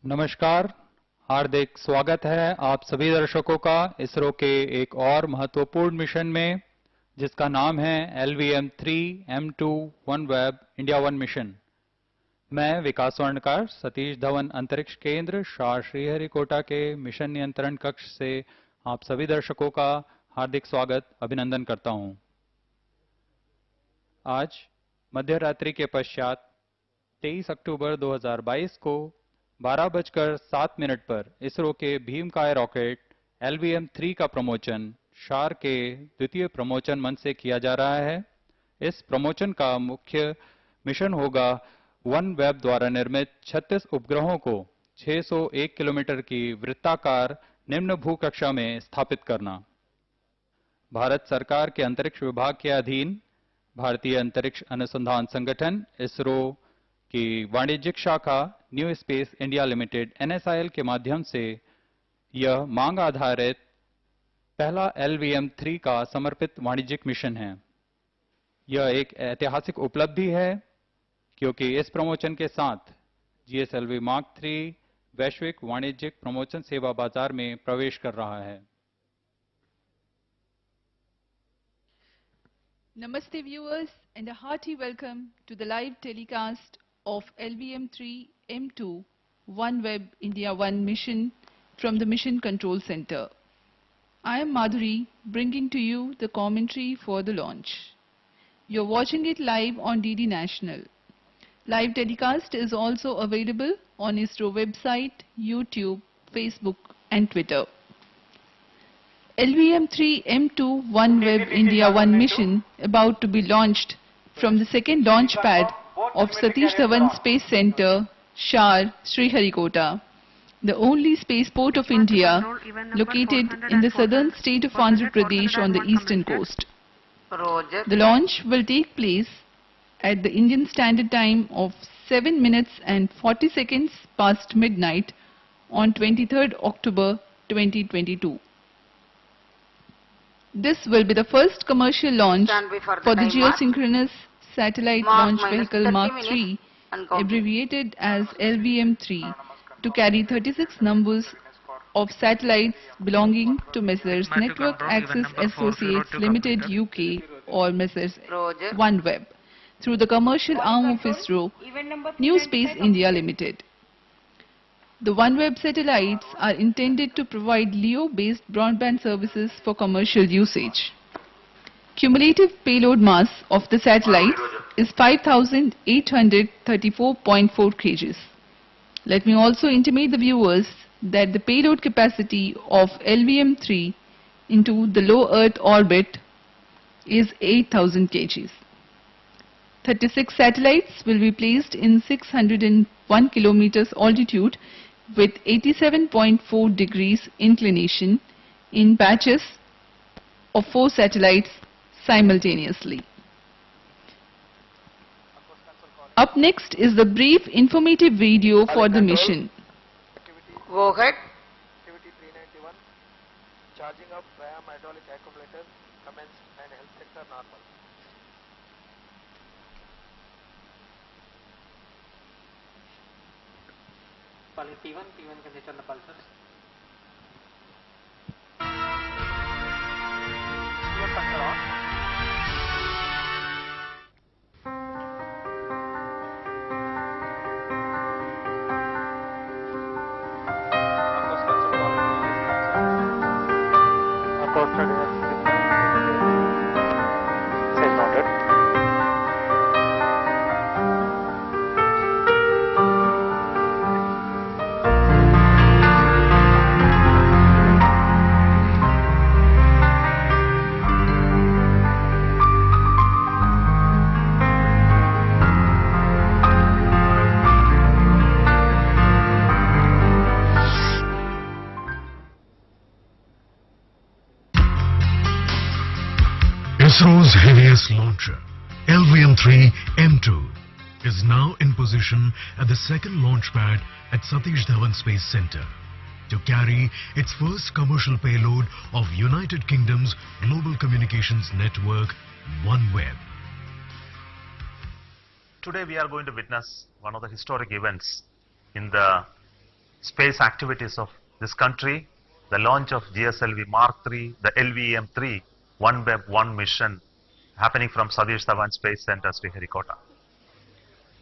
नमस्कार, हार्दिक स्वागत है आप सभी दर्शकों का इसरो के एक और महत्वपूर्ण मिशन में जिसका नाम है LVM3-M2 OneWeb India-1 मिशन। मैं विकास स्वर्णकार सतीश धवन अंतरिक्ष केंद्र शार श्रीहरिकोटा के मिशन नियंत्रण कक्ष से आप सभी दर्शकों का हार्दिक स्वागत अभिनंदन करता हूं। आज मध्य रात्रि के पश्चात 23 अक्टूबर 2022 को 12:07 पर इसरो के भीमकाय रॉकेट LVM3 का प्रमोशन शार के द्वितीय प्रमोशन मंच से किया जा रहा है। इस प्रमोशन का मुख्य मिशन होगा OneWeb द्वारा निर्मित 36 उपग्रहों को 601 किलोमीटर की वृत्ताकार निम्न भूकक्षा में स्थापित करना। भारत सरकार के अंतरिक्ष विभाग के अधीन भारतीय अंतरिक्ष अनुसंधान संगठन इसरो की वाणिज्यिक शाखा new space India limited NSIL के माध्यम से यह मांग आधारित पहला LVM3 का समर्पित वाणिज्यिक मिशन है। यह एक ऐतिहासिक उपलब्धि है क्योंकि इस प्रमोशन के साथ GSLV Mark III वैश्विक वाणिज्यिक प्रमोशन सेवा बाजार में प्रवेश कर रहा है। Namaste viewers and a hearty welcome to the live telecast of LVM3-M2 OneWeb India-1 mission from the Mission Control Center. I am Madhuri, bringing to you the commentary for the launch. You're watching it live on DD National. Live telecast is also available on ISRO website, YouTube, Facebook and Twitter. LVM3-M2 OneWeb India-1 mission about to be launched from the second launch pad of Satish Dhawan Space Center, SHAR, Sriharikota, the only spaceport of India located in the southern state of Andhra Pradesh on the eastern coast. The launch will take place at the Indian Standard Time of 7 minutes and 40 seconds past midnight on 23rd October 2022. This will be the first commercial launch for the geosynchronous satellite launch vehicle Mark III, abbreviated as LVM3, to carry 36 numbers of satellites belonging to Messrs. Network Access Associates Limited UK or Messrs. OneWeb through the commercial arm of ISRO, New Space India Limited. The OneWeb satellites are intended to provide LEO-based broadband services for commercial usage. Cumulative payload mass of the satellites is 5,834.4 kg. Let me also intimate the viewers that the payload capacity of LVM3 into the low Earth orbit is 8,000 kg. 36 satellites will be placed in 601 kilometers altitude with 87.4 degrees inclination in batches of 4 satellites simultaneously. Up next is the brief informative video for the mission. Go ahead. Activity 391. Charging up RAM hydraulic accumulator commenced and health sector normal. P1 can return the pulsars. Steer factor on. ISRO's heaviest launcher, LVM3-M2, is now in position at the second launch pad at Satish Dhawan Space Center to carry its first commercial payload of United Kingdom's global communications network, OneWeb. Today we are going to witness one of the historic events in the space activities of this country, the launch of GSLV Mark III, the LVM3 OneWeb 1 mission happening from Satish Dhawan Space Center, Sriharikota.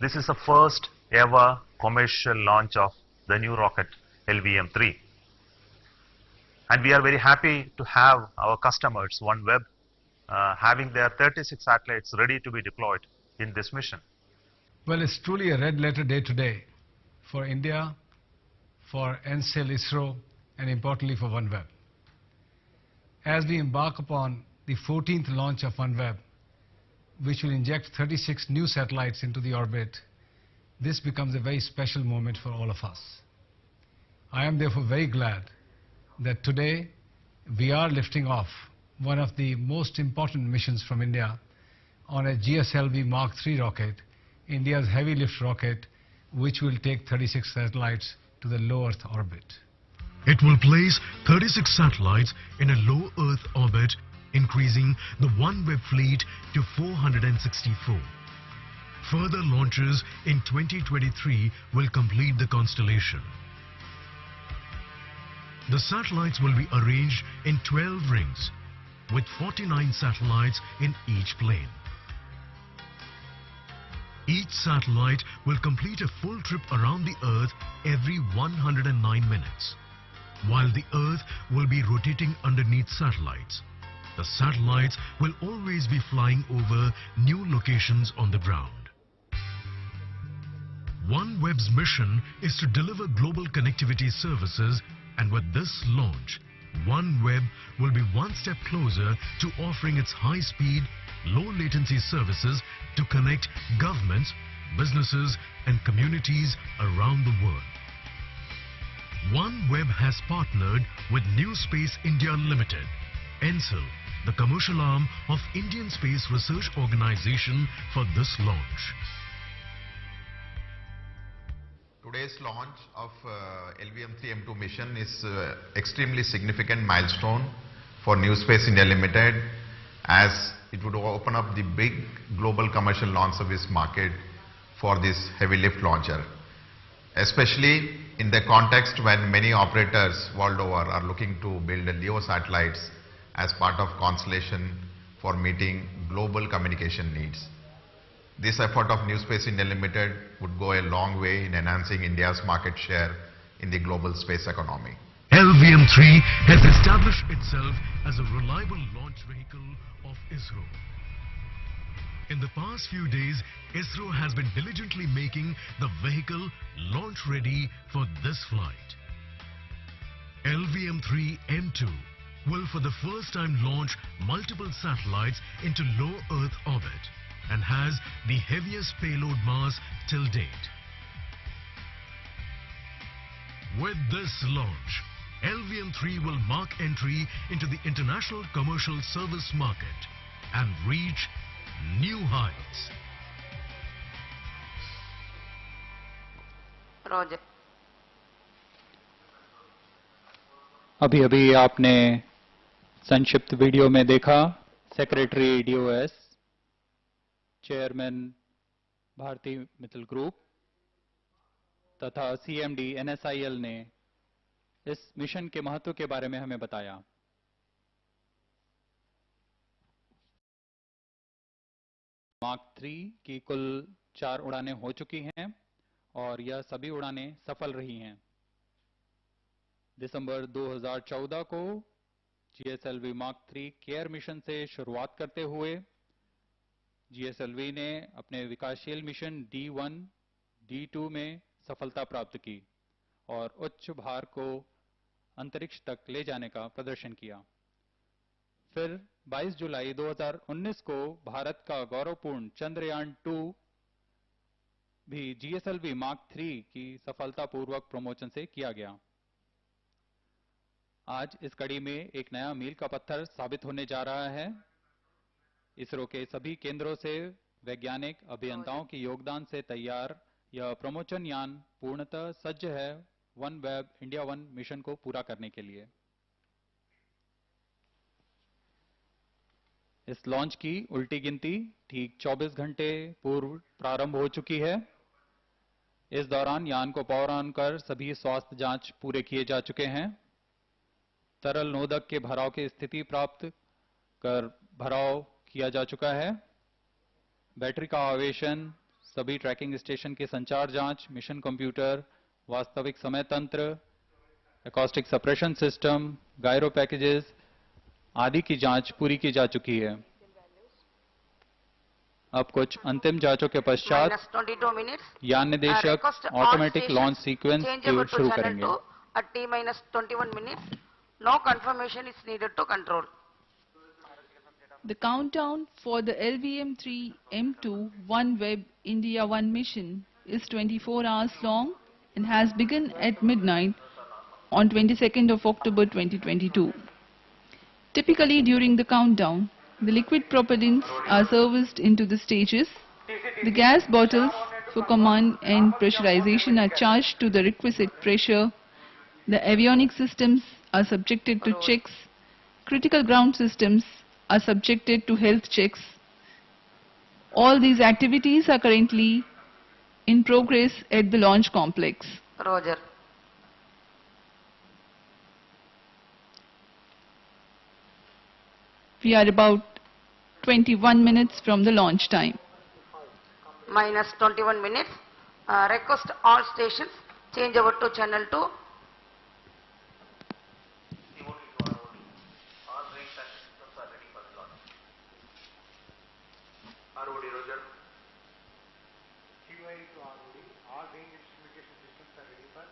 This is the first ever commercial launch of the new rocket LVM3. And we are very happy to have our customers, OneWeb, having their 36 satellites ready to be deployed in this mission. Well, it's truly a red letter day today for India, for NCL, ISRO, and importantly for OneWeb. As we embark upon the 14th launch of OneWeb, which will inject 36 new satellites into the orbit, this becomes a very special moment for all of us. I am therefore very glad that today we are lifting off one of the most important missions from India on a GSLV Mark III rocket, India's heavy lift rocket, which will take 36 satellites to the low Earth orbit. It will place 36 satellites in a low Earth orbit, increasing the OneWeb fleet to 464. Further launches in 2023 will complete the constellation. The satellites will be arranged in 12 rings, with 49 satellites in each plane. Each satellite will complete a full trip around the Earth every 109 minutes, while the Earth will be rotating underneath satellites. The satellites will always be flying over new locations on the ground. OneWeb's mission is to deliver global connectivity services, and with this launch, OneWeb will be one step closer to offering its high-speed, low-latency services to connect governments, businesses, and communities around the world. OneWeb has partnered with New Space India Limited, NCL, the commercial arm of Indian Space Research Organization, for this launch. Today's launch of LVM3-M2 mission is extremely significant milestone for New Space India Limited, as it would open up the big global commercial launch service market for this heavy lift launcher, especially in the context when many operators world over are looking to build LEO satellites as part of constellation for meeting global communication needs. This effort of New Space India Limited would go a long way in enhancing India's market share in the global space economy. LVM3 has established itself as a reliable launch vehicle of ISRO. In the past few days, ISRO has been diligently making the vehicle launch ready for this flight. LVM3-M2 will for the first time launch multiple satellites into low Earth orbit and has the heaviest payload mass till date. With this launch, LVM3 will mark entry into the international commercial service market and reach new heights. Roger. अभी अभी आपने संक्षिप्त video में देखा secretary DOS, chairman भारतीय Mittal group तथा CMD NSIL ने इस मिशन के महत्व के बारे में हमें बताया। मार्क 3 की कुल 4 उड़ानें हो चुकी हैं और यह सभी उड़ानें सफल रही हैं। दिसंबर 2014 को जीएसएलवी मार्क 3 केयर मिशन से शुरुआत करते हुए जीएसएलवी ने अपने विकासशील मिशन D1, D2 में सफलता प्राप्त की और उच्च भार को अंतरिक्ष तक ले जाने का प्रदर्शन किया। फिर 22 जुलाई 2019 को भारत का गौरवपूर्ण चंद्रयान-2 भी जीएसएलवी मार्क 3 की सफलतापूर्वक प्रमोशन से किया गया। आज इस कड़ी में एक नया मील का पत्थर साबित होने जा रहा है। इसरो के सभी केंद्रों से वैज्ञानिक अभियंताओं के योगदान से तैयार यह प्रमोशन यान पूर्णतः सज्ज है OneWeb India-1 मिशन को पूरा करने के लिए। इस लॉन्च की उल्टी गिनती ठीक 24 घंटे पूर्व प्रारंभ हो चुकी है। इस दौरान यान को पावर ऑन कर सभी स्वास्थ्य जांच पूरे किए जा चुके हैं। तरल नोदक के भराव की स्थिति प्राप्त कर भराव किया जा चुका है। बैटरी का आवेशन, सभी ट्रैकिंग स्टेशन के संचार जांच, मिशन कंप्यूटर, वास्तविक समय तंत्र, acoustic suppression system, gyro packages आदि की जांच पूरी की जा चुकी है। अब कुछ अंतिम जांचों के पश्चात यान निदेशक ऑटोमेटिक लॉन्च सीक्वेंस शुरू करेंगे। At T-21 minutes, no confirmation is needed to control. The countdown for the LVM3-M2 OneWeb India-1 mission is 24 hours long and has begun at midnight on 22nd of October 2022. Typically during the countdown, the liquid propellants are serviced into the stages. The gas bottles for command and pressurization are charged to the requisite pressure. The avionics systems are subjected to checks. Critical ground systems are subjected to health checks. All these activities are currently in progress at the launch complex. Roger. We are about 21 minutes from the launch time. Minus 21 minutes. Request all stations change over to channel 2. ROD, Roger. QI to ROD. All range instrumentation systems are ready for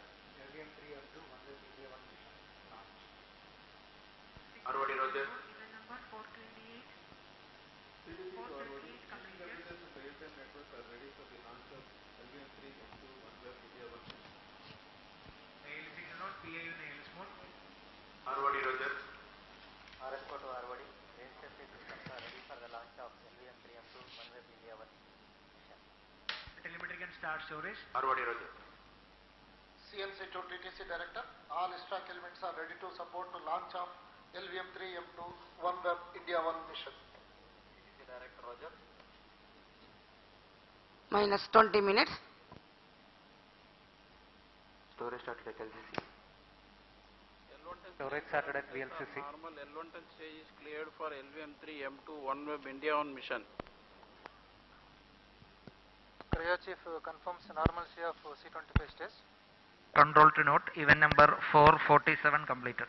LVM3-M2 OneWeb India-1 mission launch. ROD, Roger. Number 428. 428 completed. Network are ready for the launch of LVM3-M2 OneWeb India-1 mission. ALC node, PIU in ALS mode. ROD, Roger. RSCO to ROD. Range safety systems are ready for the launch of LVM3-M2 OneWeb India-1 mission. Telemetry can start storage. ROD, Roger. CNC to TTC Director, all stack elements are ready to support the launch of LVM3-M2 OneWeb India-1 mission. TTC Director, Roger. Minus 20 minutes. Storage started at LCC. Storage started at VLCC. Normal L110 stage is cleared for LVM3-M2 OneWeb India-1 mission. Cryo Chief confirms normalcy of C25 stage. Control to note, event number 447 completed.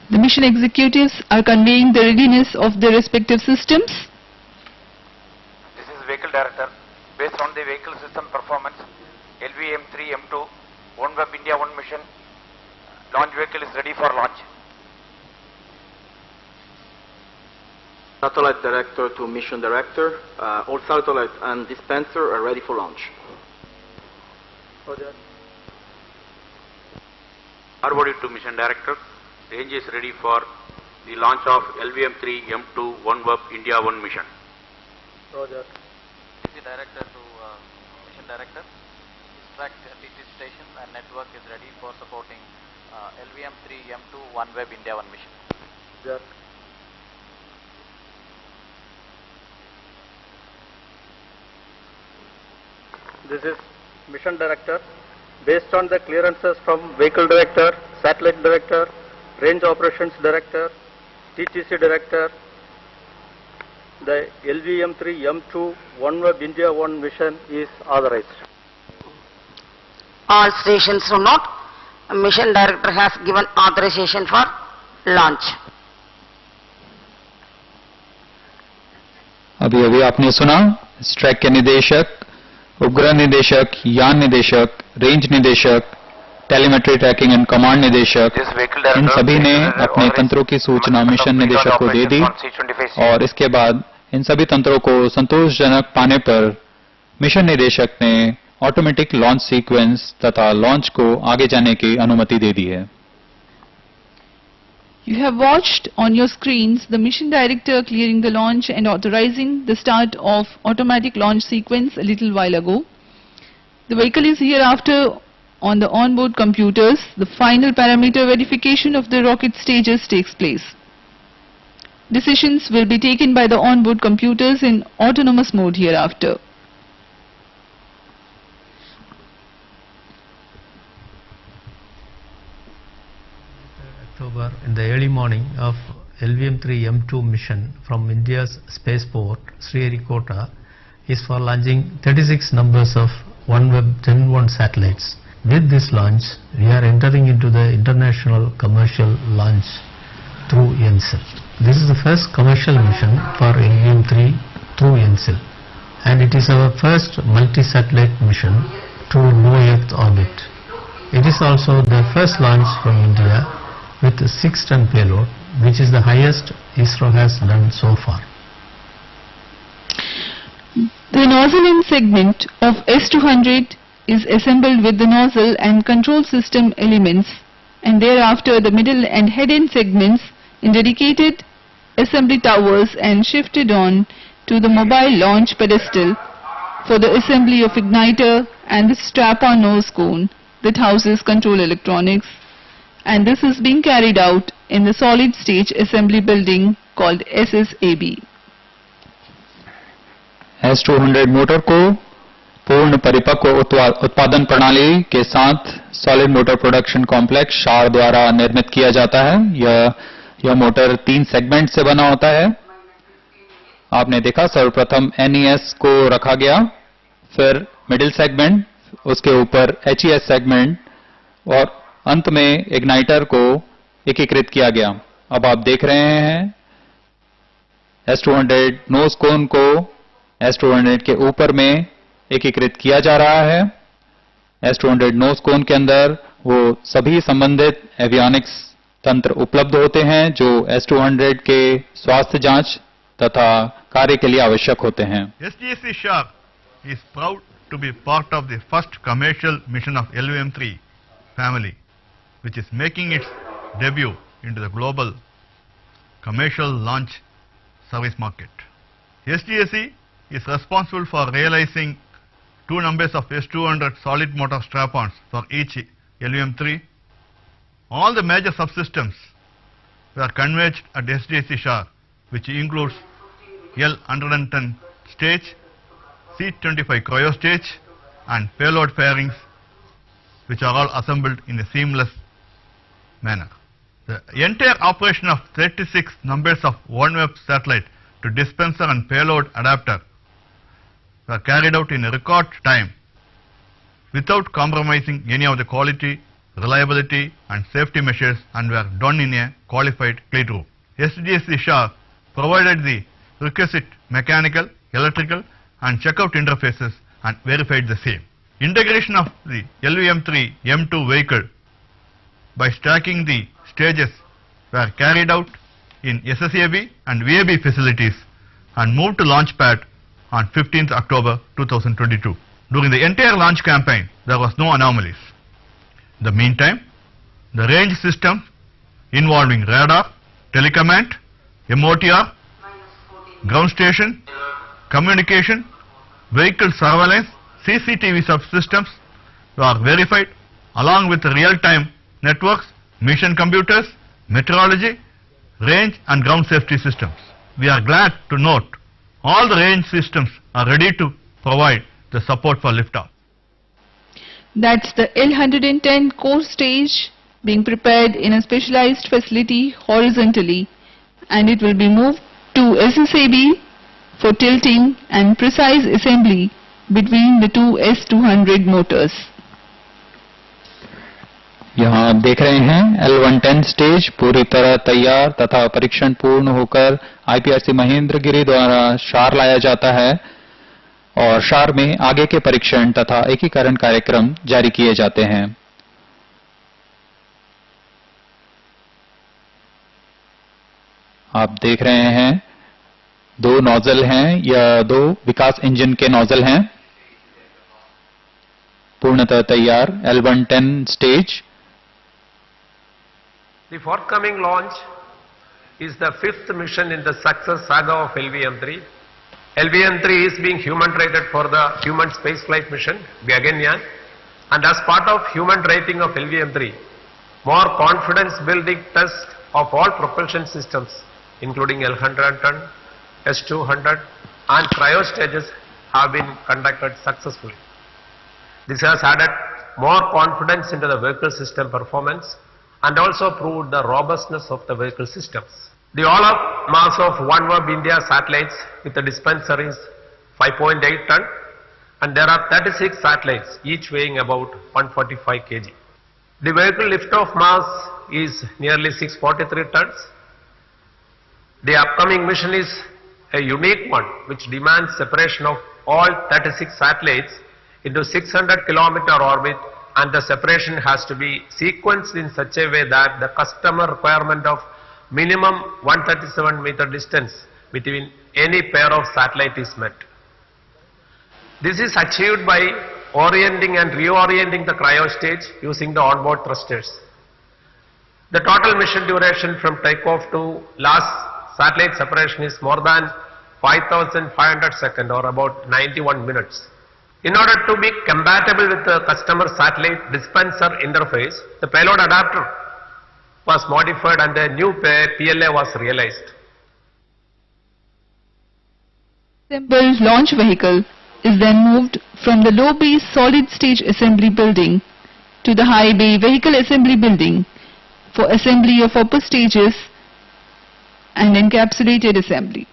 The mission executives are conveying the readiness of their respective systems. This is Vehicle Director. Based on the vehicle system performance, LVM3-M2 OneWeb India-1 mission launch vehicle is ready for launch. Satellite Director to Mission Director, all satellites and dispenser are ready for launch. ROD to Mission Director, range is ready for the launch of LVM3-M2 OneWeb India-1 mission. Roger. TTC Director to Mission Director, extract TTC station and network is ready for supporting LVM3-M2 OneWeb India-1 mission. Roger. This is Mission Director. Based on the clearances from Vehicle Director, Satellite Director, Range Operations Director, TTC Director, the LVM3-M2 OneWeb India-1 mission is authorized. All stations to note, Mission Director has given authorization for launch. अभी अभी आपने सुना स्ट्रैक के निदेशक, उपग्रह निदेशक, यान निदेशक, रेंज निदेशक, टेलीमेट्री ट्रैकिंग एंड कमांड निदेशक, इन सभी ने अपने तंत्रों की सूचना मिशन निदेशक को दे दी और इसके बाद इन सभी तंत्रों को संतोषजनक पाने पर मिशन निदेशक ने ऑटोमेटिक लॉन्च सीक्वेंस तथा लॉन्च को आगे जाने की अनुमति दे दी है। You have watched on your screens the mission director clearing the launch and authorizing the start of automatic launch sequence a little while ago. The vehicle is hereafter on the onboard computers. The final parameter verification of the rocket stages takes place. Decisions will be taken by the onboard computers in autonomous mode hereafter. October, in the early morning of LVM3-M2 mission from India's spaceport Sriharikota is for launching 36 numbers of OneWeb Gen-1 satellites. With this launch, we are entering into the international commercial launch through NCL. This is the first commercial mission for LVM3 through NCL, and it is our first multi-satellite mission to low Earth orbit. It is also the first launch from India with a 6-ton payload, which is the highest ISRO has done so far. The nozzle end segment of S200 is assembled with the nozzle and control system elements, and thereafter the middle and head end segments in dedicated assembly towers and shifted on to the mobile launch pedestal for the assembly of igniter and the strap-on nose cone that houses control electronics, and this is being carried out in the solid stage assembly building called SSAB. S200 motor को पूर्ण परिपक्व उत्पादन प्रणाली के साथ solid motor production complex शार द्वारा निर्मित किया जाता है। यह मोटर 3 सेगमेंट से बना होता है। आपने देखा सर्वप्रथम NES को रखा गया, फिर मिडिल सेगमेंट, उसके ऊपर HES सेगमेंट और अंत में इग्नाइटर को एकीकृत किया गया। अब आप देख रहे हैं S200 नोज कोन को S200 के ऊपर में एकीकृत किया जा रहा है। S200 नोज कोन के अंदर वो सभी संबंधित एवियोनिक्स तंत्र उपलब्ध होते हैं जो S200 के स्वास्थ्य जांच तथा कार्य के लिए आवश्यक होते हैं। SDSC SHAR is proud to be part of the first commercial mission of LVM3 family, which is making its debut into the global commercial launch service market. SDSC is responsible for realizing 2 numbers of S200 solid motor strap-ons for each LVM3. All the major subsystems were converged at SDSC SHAR, which includes L110 stage, C25 cryo stage and payload fairings, which are all assembled in a seamless manner. The entire operation of 36 numbers of OneWeb satellite to dispenser and payload adapter were carried out in a record time without compromising any of the quality, reliability and safety measures, and were done in a qualified clean room. SDSC SHAR provided the requisite mechanical, electrical and checkout interfaces and verified the same. Integration of the LVM3-M2 vehicle by stacking the stages were carried out in SSAB and VAB facilities and moved to launch pad on 15th October 2022. During the entire launch campaign, there was no anomalies. In the meantime, the range systems involving radar, telecommand, MOTR, ground station, communication, vehicle surveillance, CCTV subsystems were verified along with real-time networks, mission computers, meteorology, range and ground safety systems. We are glad to note all the range systems are ready to provide the support for liftoff. That's the L110 core stage being prepared in a specialized facility horizontally, and it will be moved to SSAB for tilting and precise assembly between the two S200 motors. यहाँ आप देख रहे हैं L110 stage पूरी तरह तैयार तथा परीक्षण पूर्ण होकर IPRC महेंद्रगिरी द्वारा शार लाया जाता है और शार में आगे के परीक्षण तथा एकीकरण कार्यक्रम जारी किए जाते हैं। आप देख रहे हैं 2 नोजल हैं, यह 2 विकास इंजन के नोजल हैं, पूर्णतः तैयार L110 stage. The forthcoming launch is the 5th mission in the success saga of LVM3. LVM3 is being human rated for the human spaceflight mission Gaganyaan, and as part of human rating of LVM3, more confidence building tests of all propulsion systems including L100 ton, S200 and cryo stages have been conducted successfully. This has added more confidence into the vehicle system performance and also proved the robustness of the vehicle systems. The all-up mass of OneWeb India satellites with the dispenser is 5.8 ton and there are 36 satellites each weighing about 145 kg. The vehicle lift-off mass is nearly 643 tons. The upcoming mission is a unique one which demands separation of all 36 satellites into 600 kilometer orbit, and the separation has to be sequenced in such a way that the customer requirement of minimum 137 meter distance between any pair of satellite is met. This is achieved by orienting and reorienting the cryo stage using the onboard thrusters. The total mission duration from takeoff to last satellite separation is more than 5,500 seconds or about 91 minutes. In order to be compatible with the customer satellite dispenser interface, the payload adapter was modified and a new PLA was realized. Assembled launch vehicle is then moved from the low bay solid stage assembly building to the high bay vehicle assembly building for assembly of upper stages and encapsulated assembly.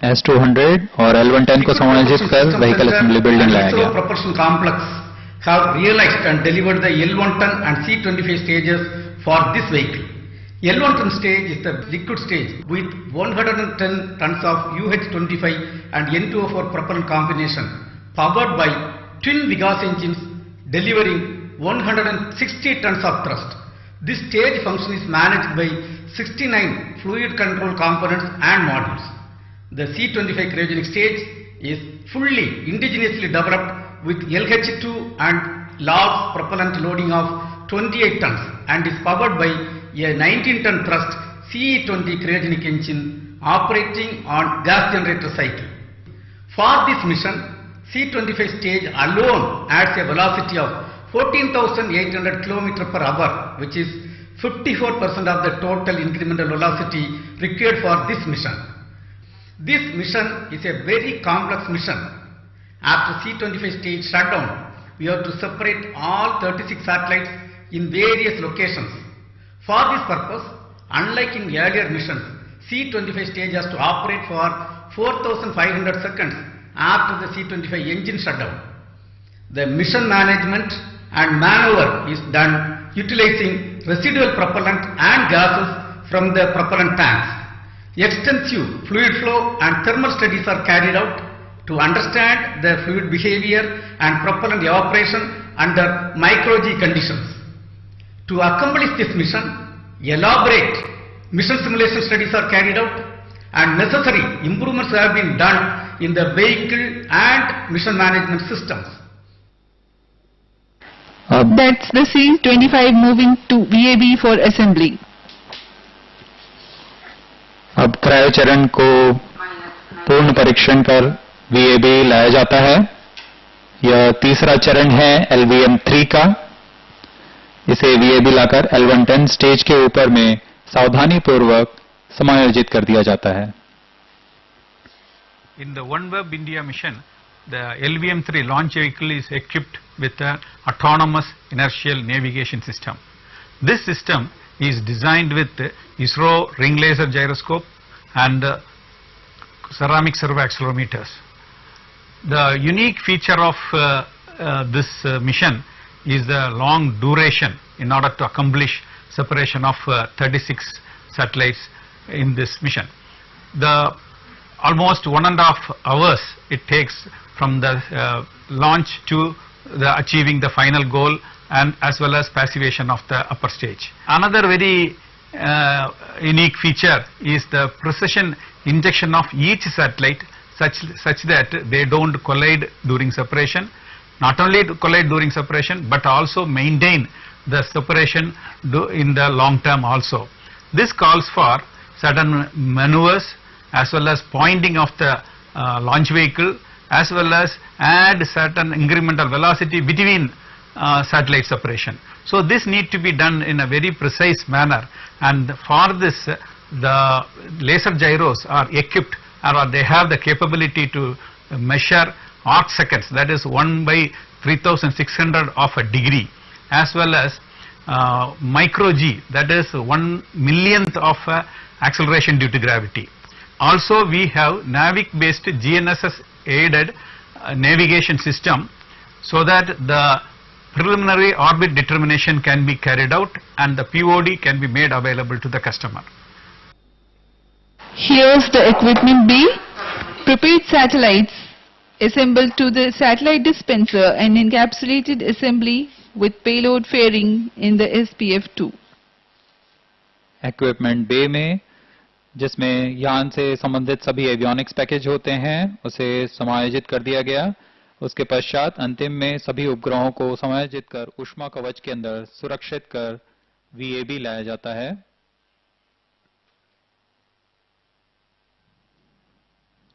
S200 और L110 को समायोजित कर vehicle assembly building लाया गया. Propulsion complex have realized and delivered the L110 and C25 stages for this vehicle. L110 stage is the liquid stage with 110 tons of UH25 and N2O4 propellant combination powered by twin Vigas engines delivering 160 tons of thrust. This stage function is managed by 69 fluid control components and modules. The C25 cryogenic stage is fully indigenously developed with LH2 and LOG propellant loading of 28 tons and is powered by a 19-ton thrust CE20 cryogenic engine operating on gas generator cycle. For this mission, C25 stage alone adds a velocity of 14,800 km per hour, which is 54% of the total incremental velocity required for this mission. This mission is a very complex mission. After C25 stage shutdown, we have to separate all 36 satellites in various locations. For this purpose, unlike in earlier missions, C25 stage has to operate for 4,500 seconds after the C25 engine shutdown. The mission management and maneuver is done utilizing residual propellant and gases from the propellant tanks. Extensive fluid flow and thermal studies are carried out to understand the fluid behavior and propellant evaporation under micro-G conditions. To accomplish this mission, elaborate mission simulation studies are carried out and necessary improvements have been done in the vehicle and mission management systems. That's the C25 moving to VAB for assembly. अब cryo चरण को पूर्ण परीक्षण पर VAB लाया जाता है. यह तीसरा चरण है LVM3 का. इसे VAB लाकर L110 स्टेज के ऊपर में सावधानी पूर्वक समायोजित कर दिया जाता है. In the OneWeb India mission, the LVM3 launch vehicle is equipped with an autonomous inertial navigation system. This system is designed with ISRO ring laser gyroscope and ceramic servo accelerometers. The unique feature of this mission is the long duration in order to accomplish separation of 36 satellites in this mission. The almost 1.5 hours it takes from the launch to the achieving the final goal and as well as passivation of the upper stage. Another very unique feature is the precision injection of each satellite such that they don't collide during separation. Not only to collide during separation but also maintain the separation in the long term also. This calls for certain maneuvers as well as pointing of the launch vehicle as well as add certain incremental velocity between satellite separation. So this need to be done in a very precise manner, and for this the laser gyros are equipped, or they have the capability to measure arc seconds, that is 1/3600 of a degree, as well as micro g, that is 1/1,000,000th of acceleration due to gravity. Also we have NAVIC based GNSS aided navigation system, so that the preliminary orbit determination can be carried out and the POD can be made available to the customer. Here's the equipment B. Prepared satellites assembled to the satellite dispenser and encapsulated assembly with payload fairing in the SPF2. Equipment bay में, जिसमें यान से संबंधित सभी avionics package होते हैं, उसे समायोजित कर दिया गया। उसके पश्चात अंतिम में सभी उपग्रहों को समायोजित कर ऊष्मा कवच के अंदर सुरक्षित कर VAB लाया जाता है।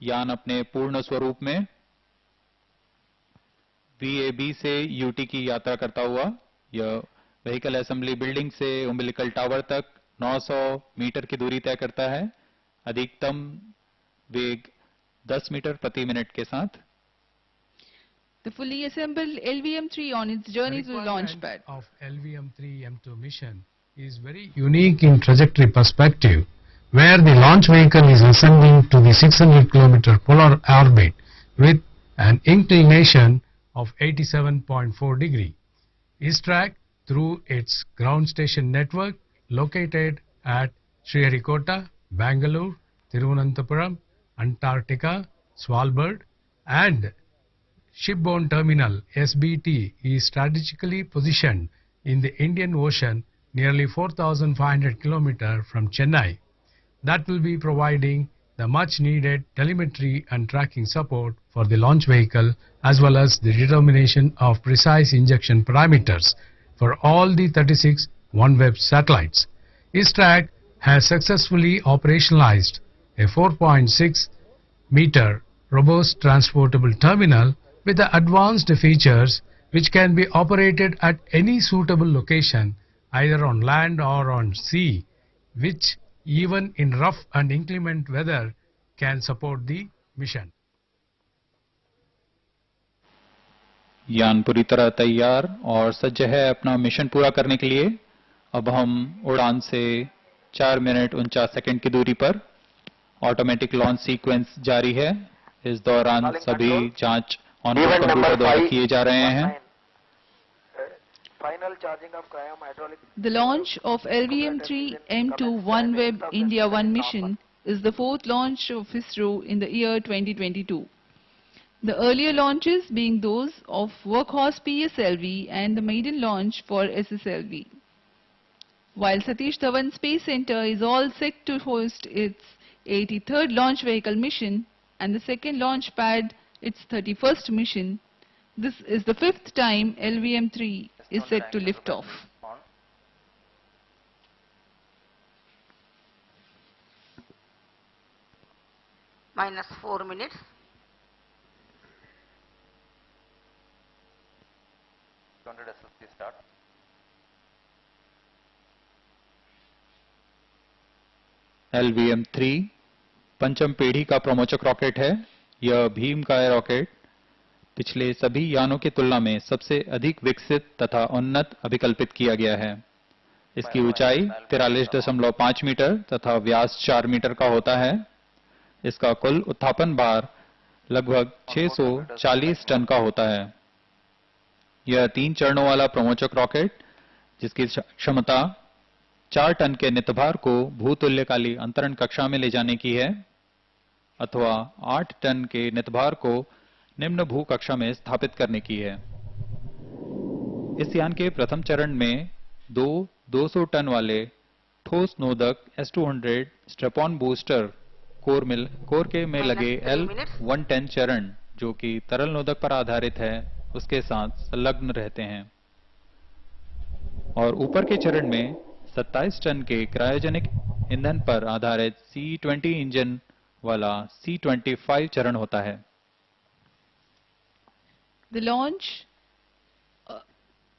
यान अपने पूर्ण स्वरूप में VAB से UT की यात्रा करता हुआ यह व्हीकल असेंबली बिल्डिंग से उम्बिलिकल टावर तक 900 मीटर की दूरी तय करता है, अधिकतम वेग 10 मीटर प्रति मिनट के साथ। The fully assembled LVM3 on its journey to the launch pad of LVM3-M2 mission is very unique in trajectory perspective, where the launch vehicle is ascending to the 600 km polar orbit with an inclination of 87.4 degree. ISRO, through its ground station network located at Sriharikota, Bangalore, Thiruvananthapuram, Antarctica, Svalbard, and Shipborne Terminal SBT is strategically positioned in the Indian Ocean nearly 4,500 km from Chennai. That will be providing the much needed telemetry and tracking support for the launch vehicle, as well as the determination of precise injection parameters for all the 36 OneWeb satellites. ISRO has successfully operationalized a 4.6 meter robust transportable terminal with the advanced features which can be operated at any suitable location, either on land or on sea, which even in rough and inclement weather can support the mission. यान पूरी तरह तैयार और सज्ज है अपना mission पूरा करने के लिए। अब हम उड़ान से 4 मिनट 49 सेकंड की दूरी पर, ऑटोमेटिक लॉन्च सीक्वेंस जारी है। इस दौरान सभी जांच ऑनबोर्ड कंप्यूटर द्वारा किए जा रहे हैं। The launch of LVM3-M2 OneWeb India-1 mission is the 4th launch of ISRO in the year 2022. The earlier launches being those of Workhorse PSLV and the maiden launch for SSLV. While Satish Dhawan Space Center is all set to host its 83rd launch vehicle mission and the second launch pad its 31st mission, this is the 5th time LVM3 is set to lift off. Minus 4 minutes. SSC start. LVM3 पंचम पीढ़ी का प्रमोचक rocket है। यह भीमकाय rocket पिछले सभी यानों की तुलना में सबसे अधिक विकसित तथा उन्नत अभिकल्पित किया गया है। इसकी ऊंचाई 43.5 मीटर तथा व्यास 4 मीटर का होता है। इसका कुल उत्थापन भार लगभग 640 टन का होता है। यह 3 चरणों वाला प्रमोचक रॉकेट, जिसकी क्षमता 4 टन के नितभार को भूतुल्यकाली अंतरण कक्षा में ले जाने की है, अथवा 8 टन के नितभार को निम्न भू कक्षा में स्थापित करने की है। इस यान के प्रथम चरण में 200 टन वाले ठोस नोदक S200 स्ट्रेपॉन बूस्टर कोर के में लगे L110 चरण, जो कि तरल नोदक पर आधारित है, उसके साथ संलग्न रहते हैं। और ऊपर के चरण में 27 टन के क्रायोजेनिक ईंधन पर आधारित C20 इंजन वाला C25 चरण होता है।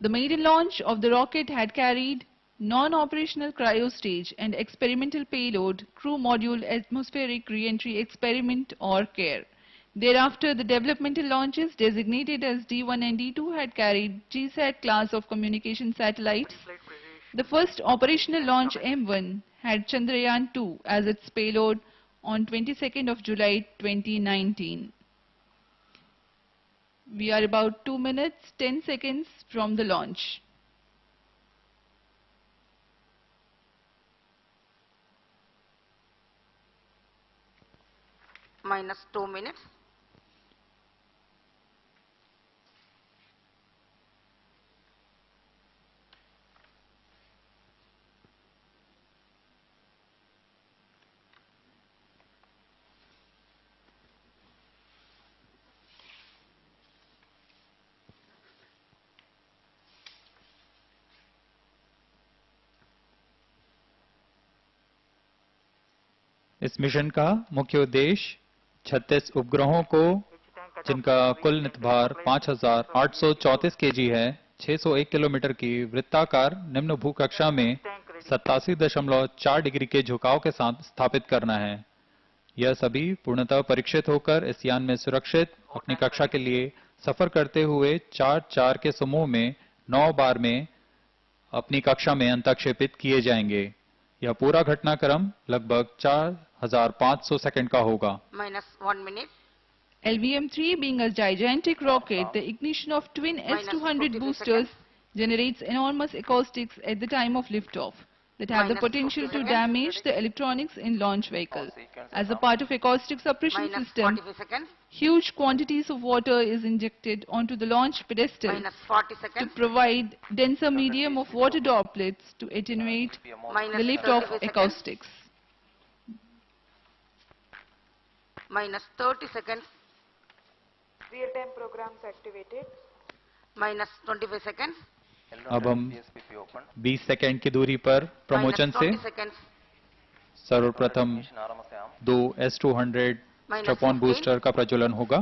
The maiden launch of the rocket had carried non-operational cryo stage and experimental payload crew module atmospheric re-entry experiment or CARE. Thereafter, the developmental launches designated as D1 and D2 had carried GSAT class of communication satellites. The first operational launch M1 had Chandrayaan-2 as its payload on 22nd of July 2019. We are about 2 minutes 10 seconds from the launch. Minus 2 minutes. इस mission का मुख्य उद्देश्य 36 उपग्रहों को, जिनका कुल नितभार 5,834 KG है, 601 kilometre की वृत्ताकार निम्न भूकक्षा में 87.4 डिग्री के झुकाव के साथ स्थापित करना है। यह सभी पूर्णतः परीक्षित होकर इस यान में सुरक्षित अपनी कक्षा के लिए सफर करते हुए 4-4 के समूह में 9 बार में अपनी कक्षा में अंतक्षेपित किए जाएंगे। यह पूरा घटनाक्रम लगभग 4,500 सेकंड का होगा। Minus 1 minute. LVM3 being a gigantic rocket, the ignition of twin S200 boosters generates enormous acoustics at the time of liftoff that have the potential to damage the electronics in launch vehicle. As a part of acoustic suppression system, huge quantities of water is injected onto the launch pedestal to provide denser medium of water droplets to attenuate the liftoff acoustics. Minus 30 seconds. Real-time programs activated. Minus 25 seconds. अब हम 20 second की दूरी पर promotion से सर्वप्रथम 2 S200 strap-on booster का प्रज्वलन होगा।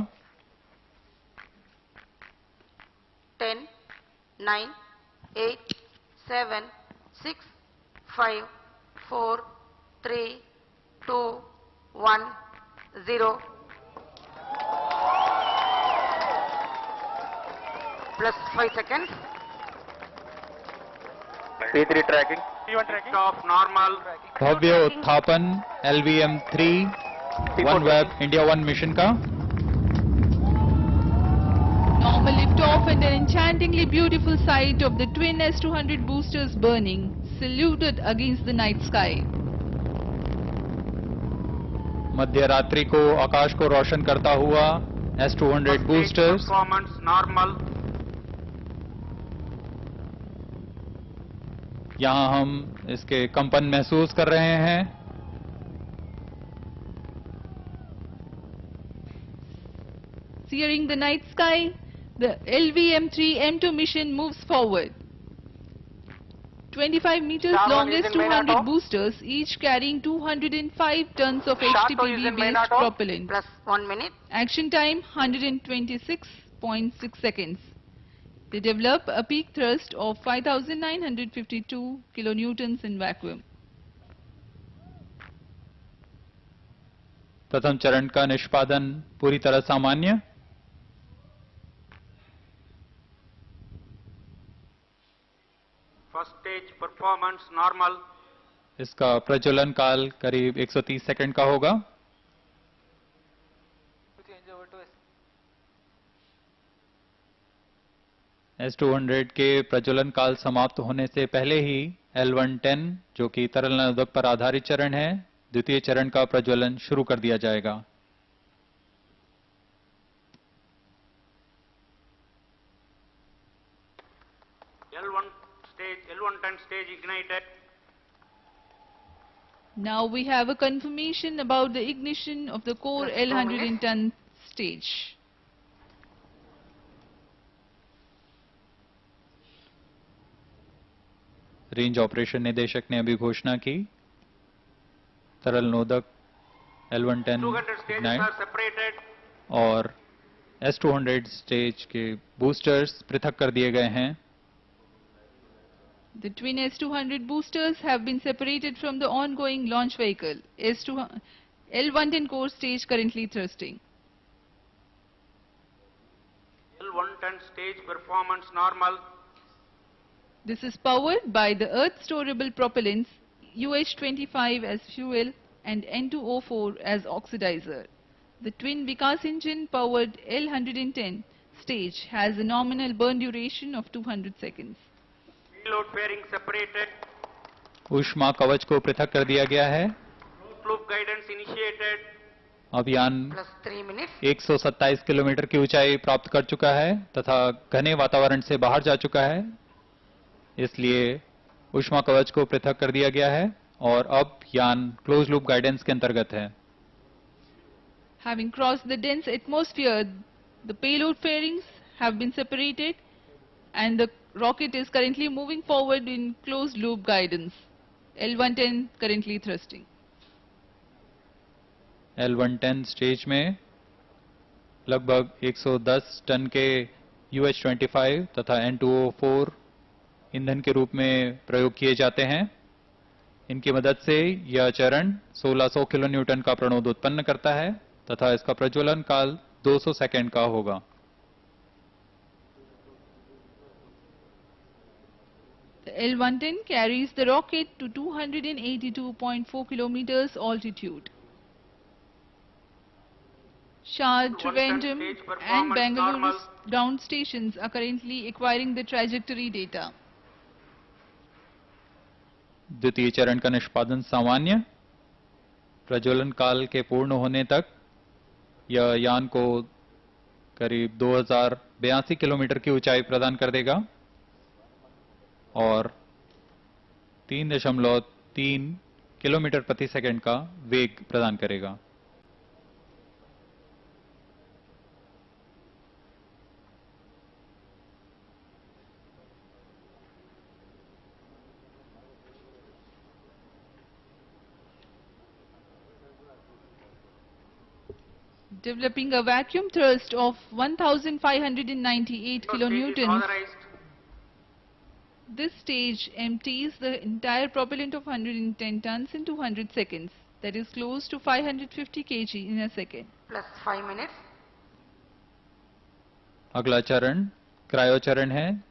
10, 9, 8, 7, 6, 5, 4, 3, 2, 1, 0. Plus 5 seconds. P3 tracking. P1 tracking. Off normal. भव्य उत्थापन LVM3 OneWeb India-1 मिशन का। Normal liftoff and an enchantingly beautiful sight of the twin S200 boosters burning, saluted against the night sky. मध्य रात्रि को आकाश को रोशन करता हुआ S200 boosters। Performance normal. यहाँ हम इसके कंपन महसूस कर रहे हैं। Searing the night sky, the LVM3-M2 mission moves forward. 25 meters long S200 boosters, each carrying 205 tons of HTPV-based propellant. Plus 1 minute. Action time 126.6 seconds. They develop a peak thrust of 5,952 kilonewtons in vacuum. प्रथम चरण का निष्पादन पूरी तरह सामान्य। First stage performance normal. इसका प्रज्वलन काल करीब 130 सेकंड का होगा। S200 के प्रज्वलन काल समाप्त होने से पहले ही L110 जो कि तरल नवोदक पर आधारित चरण है, द्वितीय चरण का प्रज्वलन शुरू कर दिया जाएगा। L110 stage ignited. Now we have a confirmation about the ignition of the core L110 stage. Range operation निदेशक ने अभी घोषणा की, तरल नोदक L110 और S200 स्टेज के बूस्टर्स पृथक कर दिए गए हैं। The twin S200 boosters have been separated from the ongoing launch vehicle, L110 core stage currently thrusting. L110 stage performance normal. This is powered by the Earth storable propellants UH-25 as fuel and N2O4 as oxidizer. The twin Vikas engine powered L110 stage has a nominal burn duration of 200 seconds. Payload fairing separated. ऊष्मा कवच को पृथक कर दिया गया है. Loop guidance initiated. अब यान 127 किलोमीटर की ऊंचाई प्राप्त कर चुका है तथा घने वातावरण से बाहर जा चुका है. इसलिए ऊष्मा कवच को पृथक कर दिया गया है और अब यान क्लोज लूप गाइडेंस के अंतर्गत है. Having crossed the dense atmosphere, the payload fairings have been separated and the rocket is currently moving forward in closed loop guidance. L110 currently thrusting. L110 stage में लगभग 110 टन के UH-25 तथा N2O4 ईंधन के रूप में प्रयोग किए जाते हैं. इनकी मदद से यह चरण 1600 किलो न्यूटन का प्रणोद उत्पन्न करता है तथा इसका प्रज्वलन काल 200 सेकंड का होगा. The L110 carries the rocket to 282.4 kilometers altitude. SHAR, Trivandrum and Bengaluru's ground stations are currently acquiring the trajectory data. द्वितीय चरण का निष्पादन सामान्य. प्रज्वलन काल के पूर्ण होने तक यह यान को करीब 2082 किलोमीटर की ऊंचाई प्रदान कर देगा और 3.3 किलोमीटर प्रति सेकंड का वेग प्रदान करेगा. Developing a vacuum thrust of 1598 kilonewtons, this stage empties the entire propellant of 110 tons in 200 seconds, that is close to 550 kg in a second. Plus 5 minutes. अगला चरण क्रायो चरण है.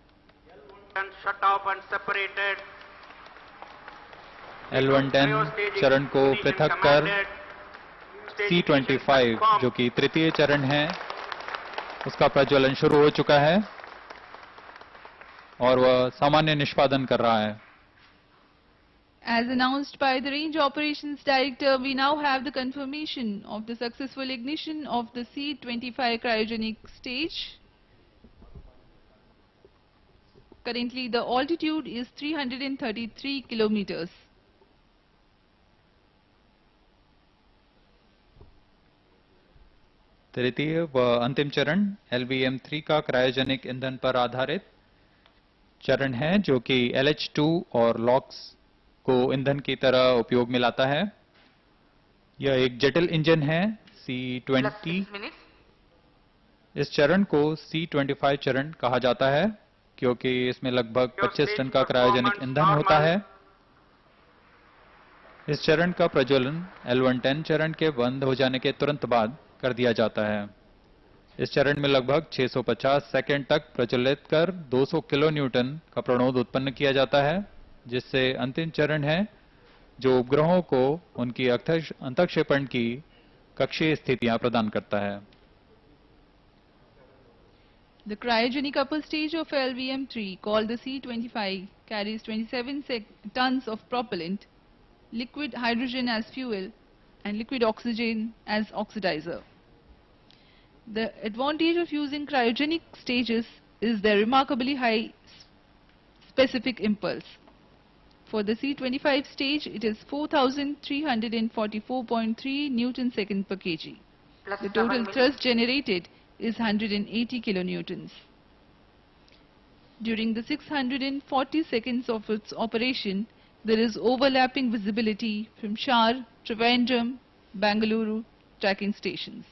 And shut off and separated. L110 चरण को पृथक कर C25 जो कि तृतीय चरण है उसका प्रज्वलन शुरू हो चुका है और वह सामान्य निष्पादन कर रहा है. As announced by the Range Operations Director, we now have the confirmation of the successful ignition of the C25 cryogenic stage. Currently the altitude is 333 kilometers. तृतीय व अंतिम चरण LVM3 का क्रायोजेनिक ईंधन पर आधारित चरण है जो कि LH2 और LOX को ईंधन की तरह उपयोग में लाता है. यह एक जटिल इंजन है C20. इस चरण को C25 चरण कहा जाता है क्योंकि इसमें लगभग 25 टन का क्रायोजेनिक ईंधन होता है. इस चरण का प्रज्वलन L110 चरण के बंद हो जाने के तुरंत बाद कर दिया जाता है. इस चरण में लगभग 650 सेकंड तक प्रज्वलित कर 200 किलो न्यूटन का प्रणोद उत्पन्न किया जाता है जिससे अंतिम चरण है जो उपग्रहों को उनकी अंतःक्षेपण की कक्षीय स्थितियां प्रदान करता है. The cryogenic upper stage of LVM3 called the C25 carries 27 tons of propellant, liquid hydrogen as fuel and liquid oxygen as oxidizer. The advantage of using cryogenic stages is their remarkably high specific impulse. For the C25 stage, it is 4,344.3 Newton second per kg. The total thrust generated is 180 kilonewtons. During the 640 seconds of its operation, there is overlapping visibility from SHAR, Trivandrum, Bengaluru tracking stations.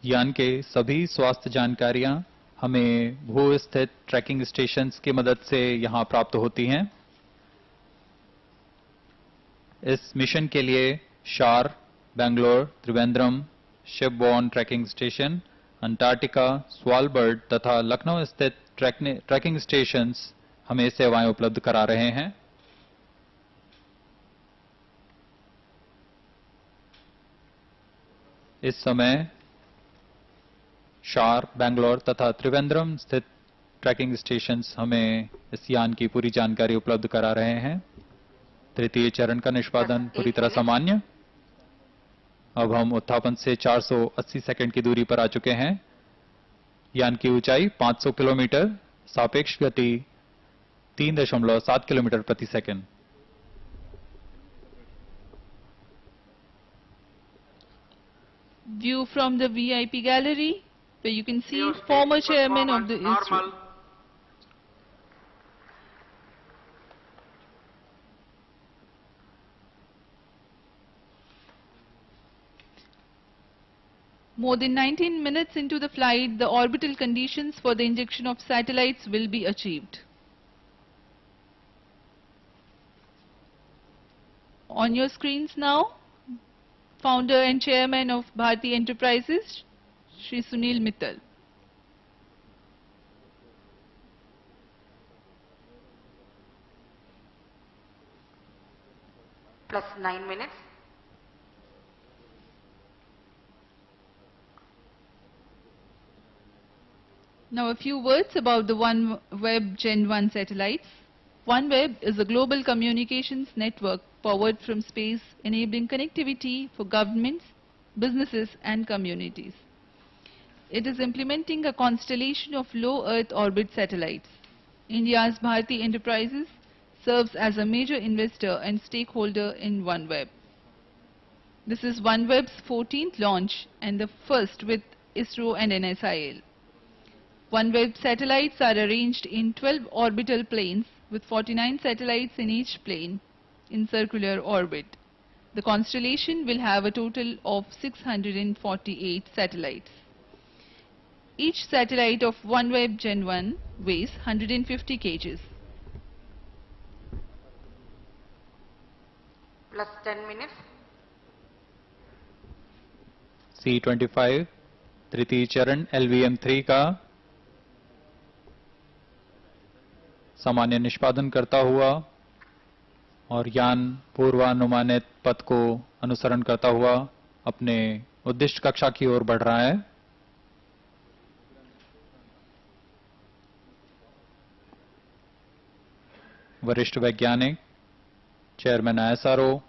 यान के सभी स्वास्थ्य जानकारियां हमें भू स्थित trekking stations की मदद से यहां प्राप्त होती हैं। इस मिशन के लिए SHAR, Bangalore, Trivandrum, shipborne tracking station, Antarctica, Svalbard तथा लखनऊ स्थित ट्रैकिंग स्टेशंस हमें सेवाएं उपलब्ध करा रहे हैं। इस समय शार, बेंगलोर तथा त्रिवेंद्रम स्थित ट्रैकिंग स्टेशंस हमें इस यान की पूरी जानकारी उपलब्ध करा रहे हैं। तृतीय चरण का निष्पादन पूरी तरह सामान्य। अब हम उत्थापन से 480 सेकंड की दूरी पर आ चुके हैं। यान की ऊंचाई 500 किलोमीटर, सापेक्ष गति 3.7 किलोमीटर प्रति second. View from the VIP gallery, where you can see former chairman of the ISRO. More than 19 minutes into the flight, the orbital conditions for the injection of satellites will be achieved. On your screens now, founder and chairman of Bharti Enterprises, Shri Sunil Mittal. Plus 9 minutes. Now a few words about the OneWeb Gen 1 satellites. OneWeb is a global communications network powered from space, enabling connectivity for governments, businesses and communities. It is implementing a constellation of low Earth orbit satellites. India's Bharti Enterprises serves as a major investor and stakeholder in OneWeb. This is OneWeb's 14th launch and the first with ISRO and NSIL. OneWeb satellites are arranged in 12 orbital planes with 49 satellites in each plane in circular orbit. The constellation will have a total of 648 satellites. Each satellite of OneWeb Gen 1 weighs 150 kg. Plus 10 minutes. C-25 तृतीय चरण LVM3 का सामान्य निष्पादन करता हुआ और यान पूर्वानुमानित पथ को अनुसरण करता हुआ अपने उद्दिष्ट कक्षा की ओर बढ़ रहा है। वरिष्ठ वैज्ञानिक, चेयरमैन ISRO,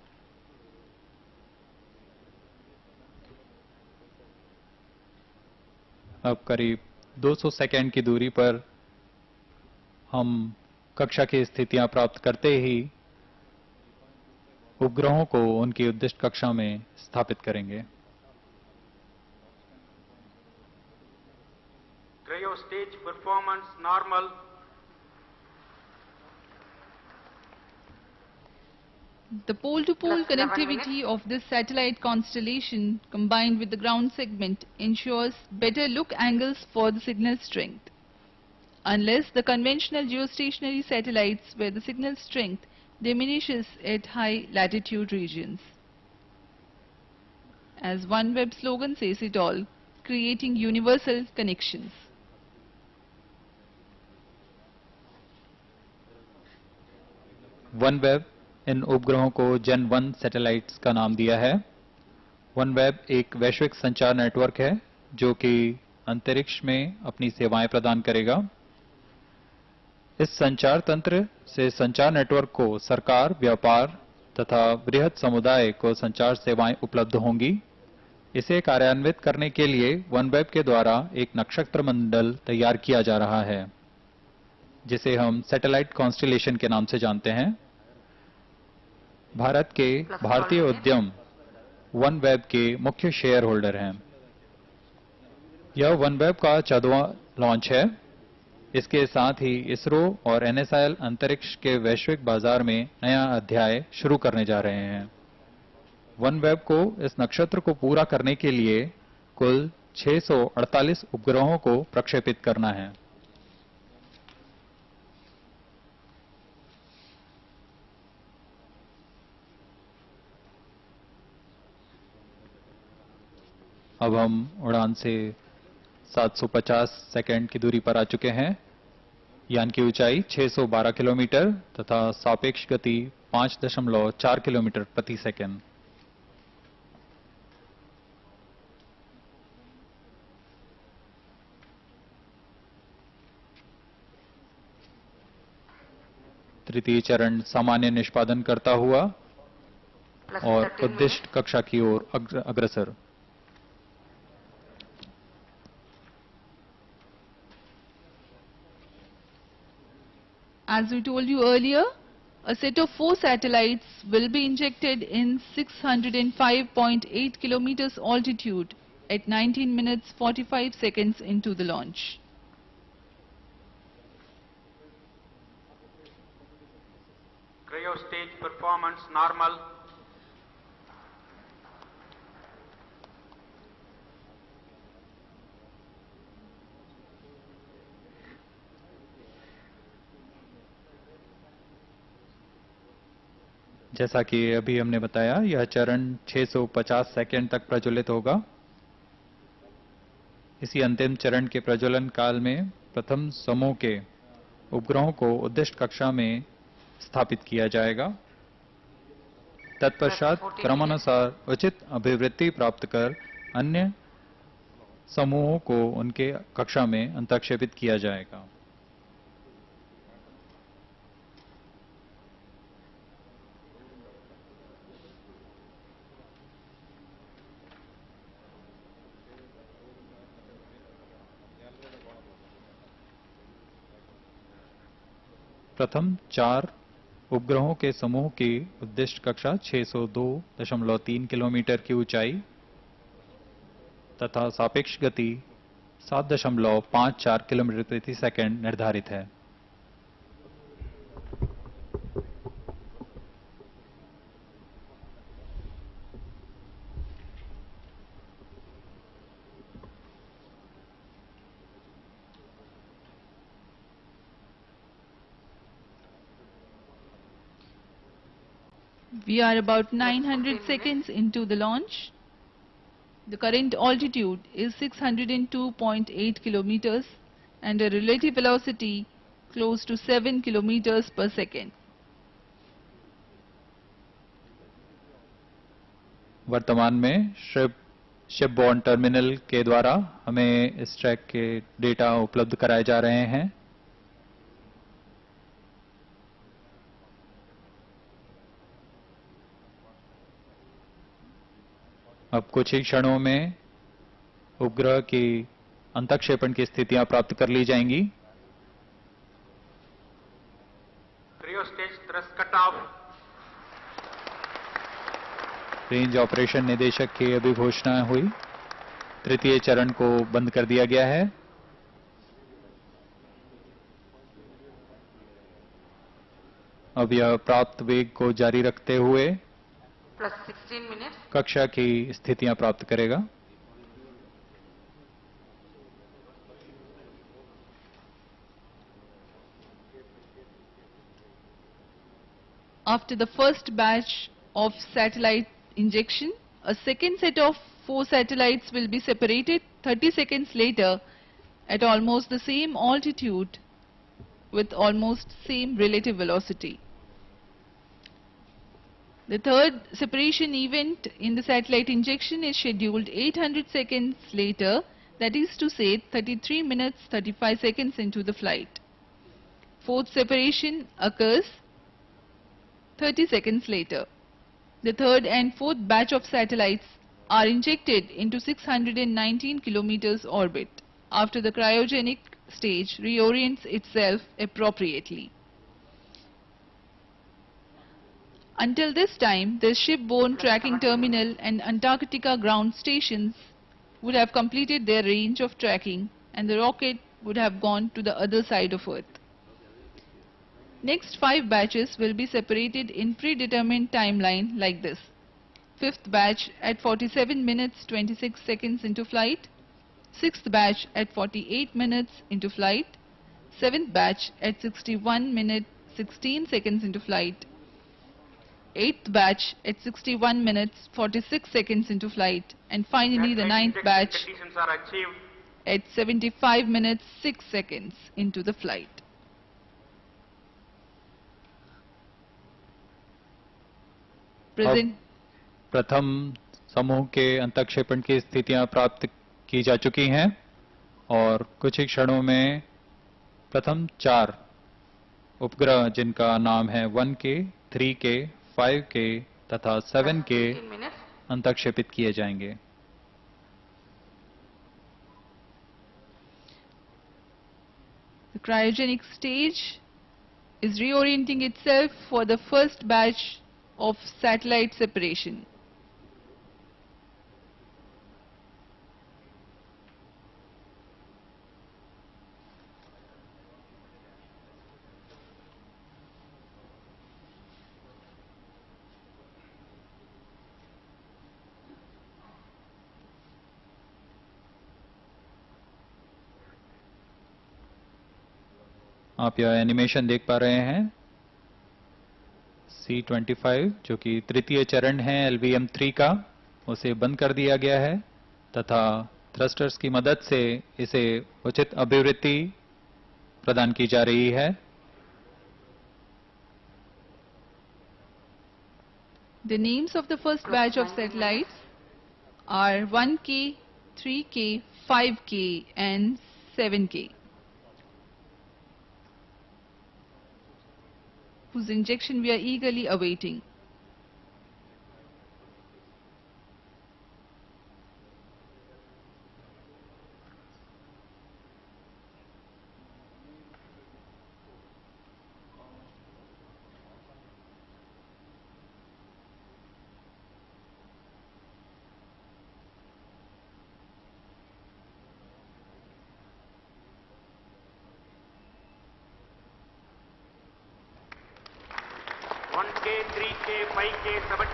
अब करीब 200 सेकंड की दूरी पर हम कक्षा की स्थितियां प्राप्त करते ही उपग्रहों को उनकी उद्दिष्ट कक्षा में स्थापित करेंगे। Cryo stage performance normal. The pole-to-pole connectivity of this satellite constellation combined with the ground segment ensures better look angles for the signal strength. Unless the conventional geostationary satellites where the signal strength diminishes at high latitude regions. As OneWeb slogan says it all, creating universal connections. OneWeb इन उपग्रहों को Gen 1 satellites का नाम दिया है। OneWeb एक वैश्विक संचार network है जो कि अंतरिक्ष में अपनी सेवाएं प्रदान करेगा। इस संचार तंत्र से संचार नेटवर्क को सरकार, व्यापार तथा बृहत समुदाय को संचार सेवाएं उपलब्ध होंगी। इसे कार्यान्वित करने के लिए OneWeb के द्वारा एक नक्षत्र मंडल तैयार किया जा रहा है जिसे हम सैटेलाइट कॉन्स्टेलेशन के नाम से जानते हैं। भारत के भारतीय उद्यम OneWeb के मुख्य शेयर होल्डर हैं। यह OneWeb का 14वां लॉन्च है। इसके साथ ही इसरो और NSIL अंतरिक्ष के वैश्विक बाजार में नया अध्याय शुरू करने जा रहे हैं। OneWeb को इस नक्षत्र को पूरा करने के लिए कुल 648 उपग्रहों को प्रक्षेपित करना है। अब हम उड़ान से 750 सेकंड की दूरी पर आ चुके हैं। यान की ऊंचाई 612 किलोमीटर तथा सापेक्ष गति 5.4 किलोमीटर प्रति सेकंड। तृतीय चरण सामान्य निष्पादन करता हुआ और उद्दिष्ट कक्षा की ओर अग्रसर। As we told you earlier, a set of 4 satellites will be injected in 605.8 kilometers altitude at 19 minutes 45 seconds into the launch. Cryo stage performance normal. जैसा कि अभी हमने बताया, यह चरण 650 सेकंड तक प्रज्वलित होगा। इसी अंतिम चरण के प्रज्वलन काल में प्रथम समूह के उपग्रहों को उद्दिष्ट कक्षा में स्थापित किया जाएगा। तत्पश्चात क्रमानुसार उचित अभिवृद्धि प्राप्त कर अन्य समूहों को उनके कक्षा में अंतक्षेपित किया जाएगा। प्रथम 4 उपग्रहों के समूह की उद्दिष्ट कक्षा 602.3 किलोमीटर की ऊंचाई तथा सापेक्ष गति 7.54 किलोमीटर प्रति सेकंड निर्धारित है। We are about 900 seconds into the launch. The current altitude is 602.8 kilometers and a relative velocity close to 7 kilometers per second. वर्तमान में शिपबॉर्न टर्मिनल के द्वारा हमें इस ट्रैक के डेटा उपलब्ध कराए जा रहे हैं। अब कुछ ही क्षणों में उपग्रह की अंतक्षेपण की स्थितियां प्राप्त कर ली जाएंगी। Cryo stage thrust cut off. Range operation निदेशक की अभी घोषणा हुई। तृतीय चरण को बंद कर दिया गया है। अब यह प्राप्त वेग को जारी रखते हुए कक्षा की स्थितियां प्राप्त करेगा। After the first batch of satellite injection, a second set of 4 satellites will be separated 30 seconds later at almost the same altitude with almost same relative velocity. The third separation event in the satellite injection is scheduled 800 seconds later, that is to say 33 minutes 35 seconds into the flight. Fourth separation occurs 30 seconds later. The third and fourth batch of satellites are injected into 619 kilometers orbit after the cryogenic stage reorients itself appropriately. Until this time, the shipborne tracking terminal and Antarctica ground stations would have completed their range of tracking and the rocket would have gone to the other side of Earth. Next 5 batches will be separated in predetermined timeline like this. Fifth batch at 47 minutes 26 seconds into flight, 6th batch at 48 minutes into flight, 7th batch at 61 minutes 16 seconds into flight, 8th batch at 61 minutes 46 seconds into flight, and finally the 9th batch conditions are achieved. At 75 minutes 6 seconds into the flight. Present. प्रथम समूह के अंतक्षेपण की स्थितियां प्राप्त की जा चुकी हैं और कुछ ही क्षणों में प्रथम 4 उपग्रह जिनका नाम है 1K, 3K, 5K तथा 7K अंतक्षेपित किए जाएंगे. The cryogenic stage is reorienting itself for the first batch of satellite separation. आप यह एनिमेशन देख पा रहे हैं. C25 जो कि तृतीय चरण है LVM3 का, उसे बंद कर दिया गया है तथा थ्रस्टर्स की मदद से इसे उचित अभिवृत्ति प्रदान की जा रही है. The names of the first batch of satellites are 1K, 3K, 5K and 7K, whose injection we are eagerly awaiting.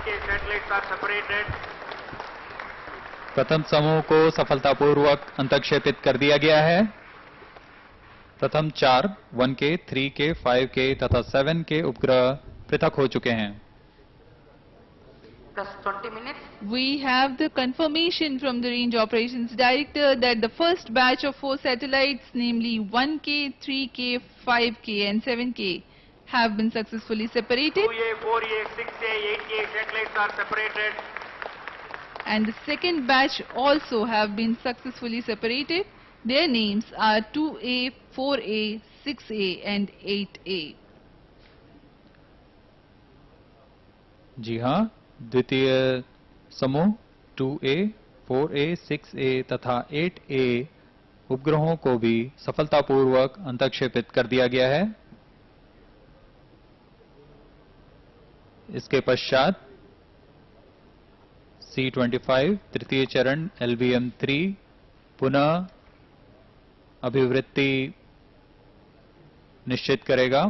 Satellites are separated. प्रथम समूह को सफलतापूर्वक अंतक्षेपित कर दिया गया है. प्रथम 4 1K, 3K, 5K तथा 7K उपग्रह पृथक हो चुके हैं. Plus 20 minutes. We have the confirmation from the Range Operations Director that the first batch of 4 satellites, namely 1K, 3K, 5K and 7K, have been successfully separated. 2A, 4A, 6A, 8A satellites are separated. And the second batch also have been successfully separated. Their names are 2A, 4A, 6A and 8A. जी हाँ, द्वितीय समूह 2A, 4A, 6A तथा 8A उपग्रहों को भी सफलतापूर्वक अंतक्षेपित कर दिया गया है. इसके पश्चात C25 तृतीय चरण LVM3 पुनः अभिवृत्ति निश्चित करेगा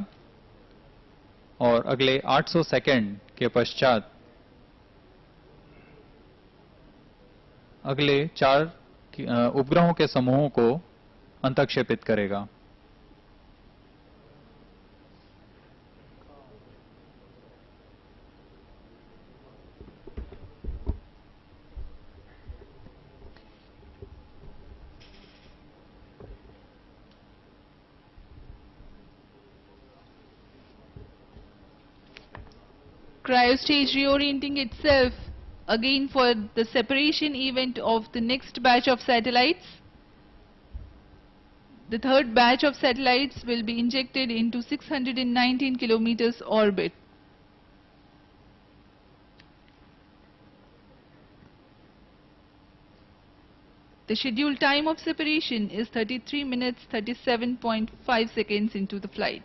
और अगले 800 सेकंड के पश्चात अगले 4 उपग्रहों के समूहों को अंतक्षेपित करेगा. Cryostage reorienting itself again for the separation event of the next batch of satellites. The third batch of satellites will be injected into 619 kilometers orbit. The scheduled time of separation is 33 minutes 37.5 seconds into the flight.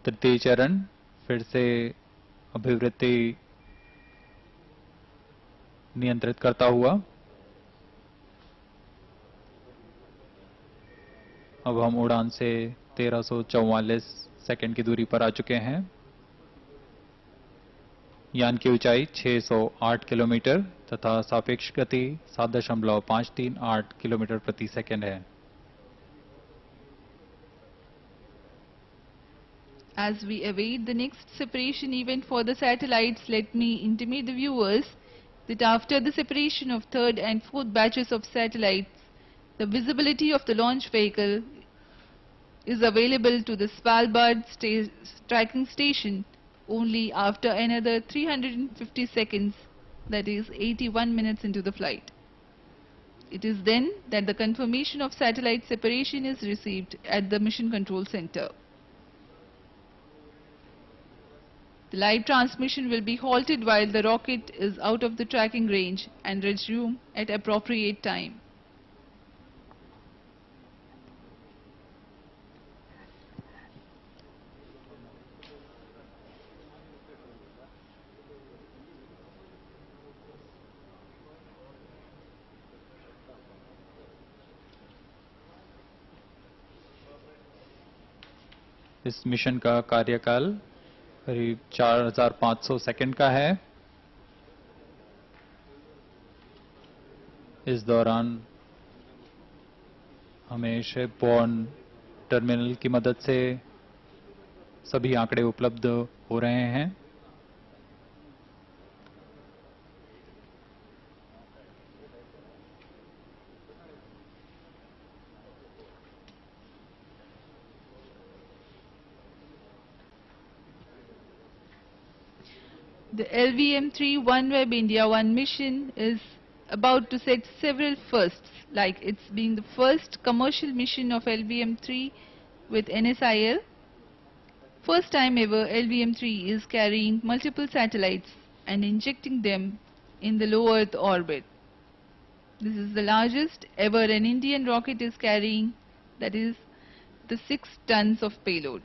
तृतीय चरण फिर से अभिवृत्ति नियंत्रित करता हुआ। अब हम उड़ान से 1344 सेकंड की दूरी पर आ चुके हैं। यान की ऊंचाई 608 किलोमीटर तथा सापेक्ष गति 7.538 किलोमीटर प्रति सेकंड है। As we await the next separation event for the satellites, let me intimate the viewers that after the separation of third and fourth batches of satellites, the visibility of the launch vehicle is available to the Svalbard tracking station only after another 350 seconds, that is 81 minutes into the flight. It is then that the confirmation of satellite separation is received at the Mission Control Center. The live transmission will be halted while the rocket is out of the tracking range and resume at appropriate time. इस mission का कार्यकाल करीब 4500 second का है। इस दौरान हमें शिपबॉर्न terminal की मदद से सभी आंकड़े उपलब्ध हो रहे हैं। The LVM3 OneWeb India-1 mission is about to set several firsts, like it's being the first commercial mission of LVM3 with NSIL. First time ever, LVM3 is carrying multiple satellites and injecting them in the low Earth orbit. This is the largest ever an Indian rocket is carrying, that is the 6 tons of payload.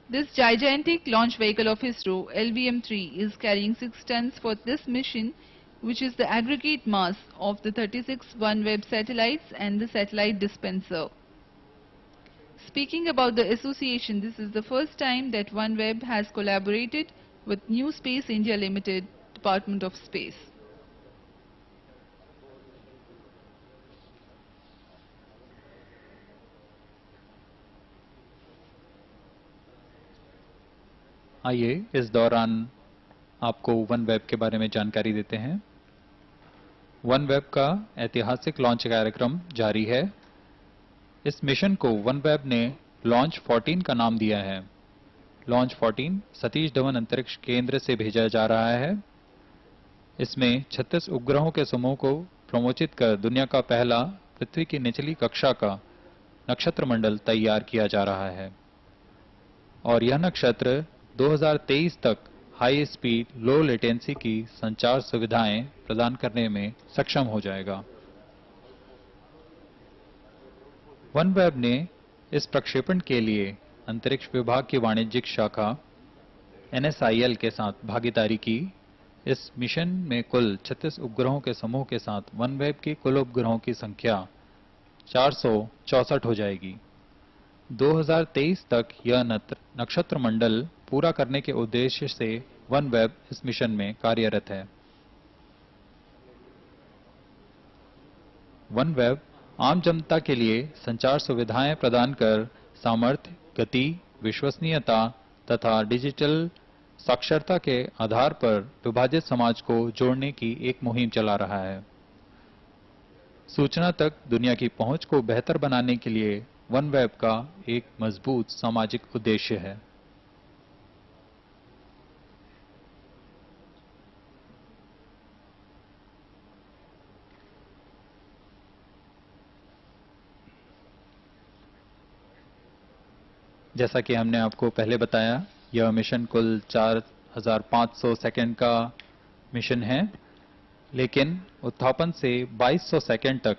This gigantic launch vehicle of ISRO, LVM3, is carrying 6 tons for this mission, which is the aggregate mass of the 36 OneWeb satellites and the satellite dispenser. Speaking about the association, this is the first time that OneWeb has collaborated with New Space India Limited, Department of Space. आइए इस दौरान आपको OneWeb के बारे में जानकारी देते हैं। OneWeb का ऐतिहासिक लॉन्च कार्यक्रम जारी है। इस मिशन को OneWeb ने लॉन्च 14 का नाम दिया है। लॉन्च 14 सतीश धवन अंतरिक्ष केंद्र से भेजा जा रहा है। इसमें 36 उपग्रहों के समूह को प्रमोचित कर दुनिया का पहला पृथ्वी की निचली कक्षा का नक्षत्र मंडल तैयार किया जा रहा है और यह नक्षत्र 2023 तक हाई स्पीड लो लेटेंसी की संचार सुविधाएं प्रदान करने में सक्षम हो जाएगा। OneWeb ने इस प्रक्षेपण के लिए अंतरिक्ष विभाग की वाणिज्यिक शाखा NSIL के साथ भागीदारी की। इस मिशन में कुल 36 उपग्रहों के समूह के साथ OneWeb की कुल उपग्रहों की संख्या 464 हो जाएगी। 2023 तक यह नक्षत्र मंडल पूरा करने के उद्देश्य से OneWeb इस मिशन में कार्यरत है। OneWeb आम जनता के लिए संचार सुविधाएं प्रदान कर सामर्थ्य, गति, विश्वसनीयता तथा डिजिटल साक्षरता के आधार पर विभाजित समाज को जोड़ने की एक मुहिम चला रहा है। सूचना तक दुनिया की पहुंच को बेहतर बनाने के लिए OneWeb का एक मजबूत सामाजिक उद्देश्य है। जैसा कि हमने आपको पहले बताया, यह मिशन कुल 4500 सेकंड का मिशन है, लेकिन उत्थापन से 2200 सेकंड तक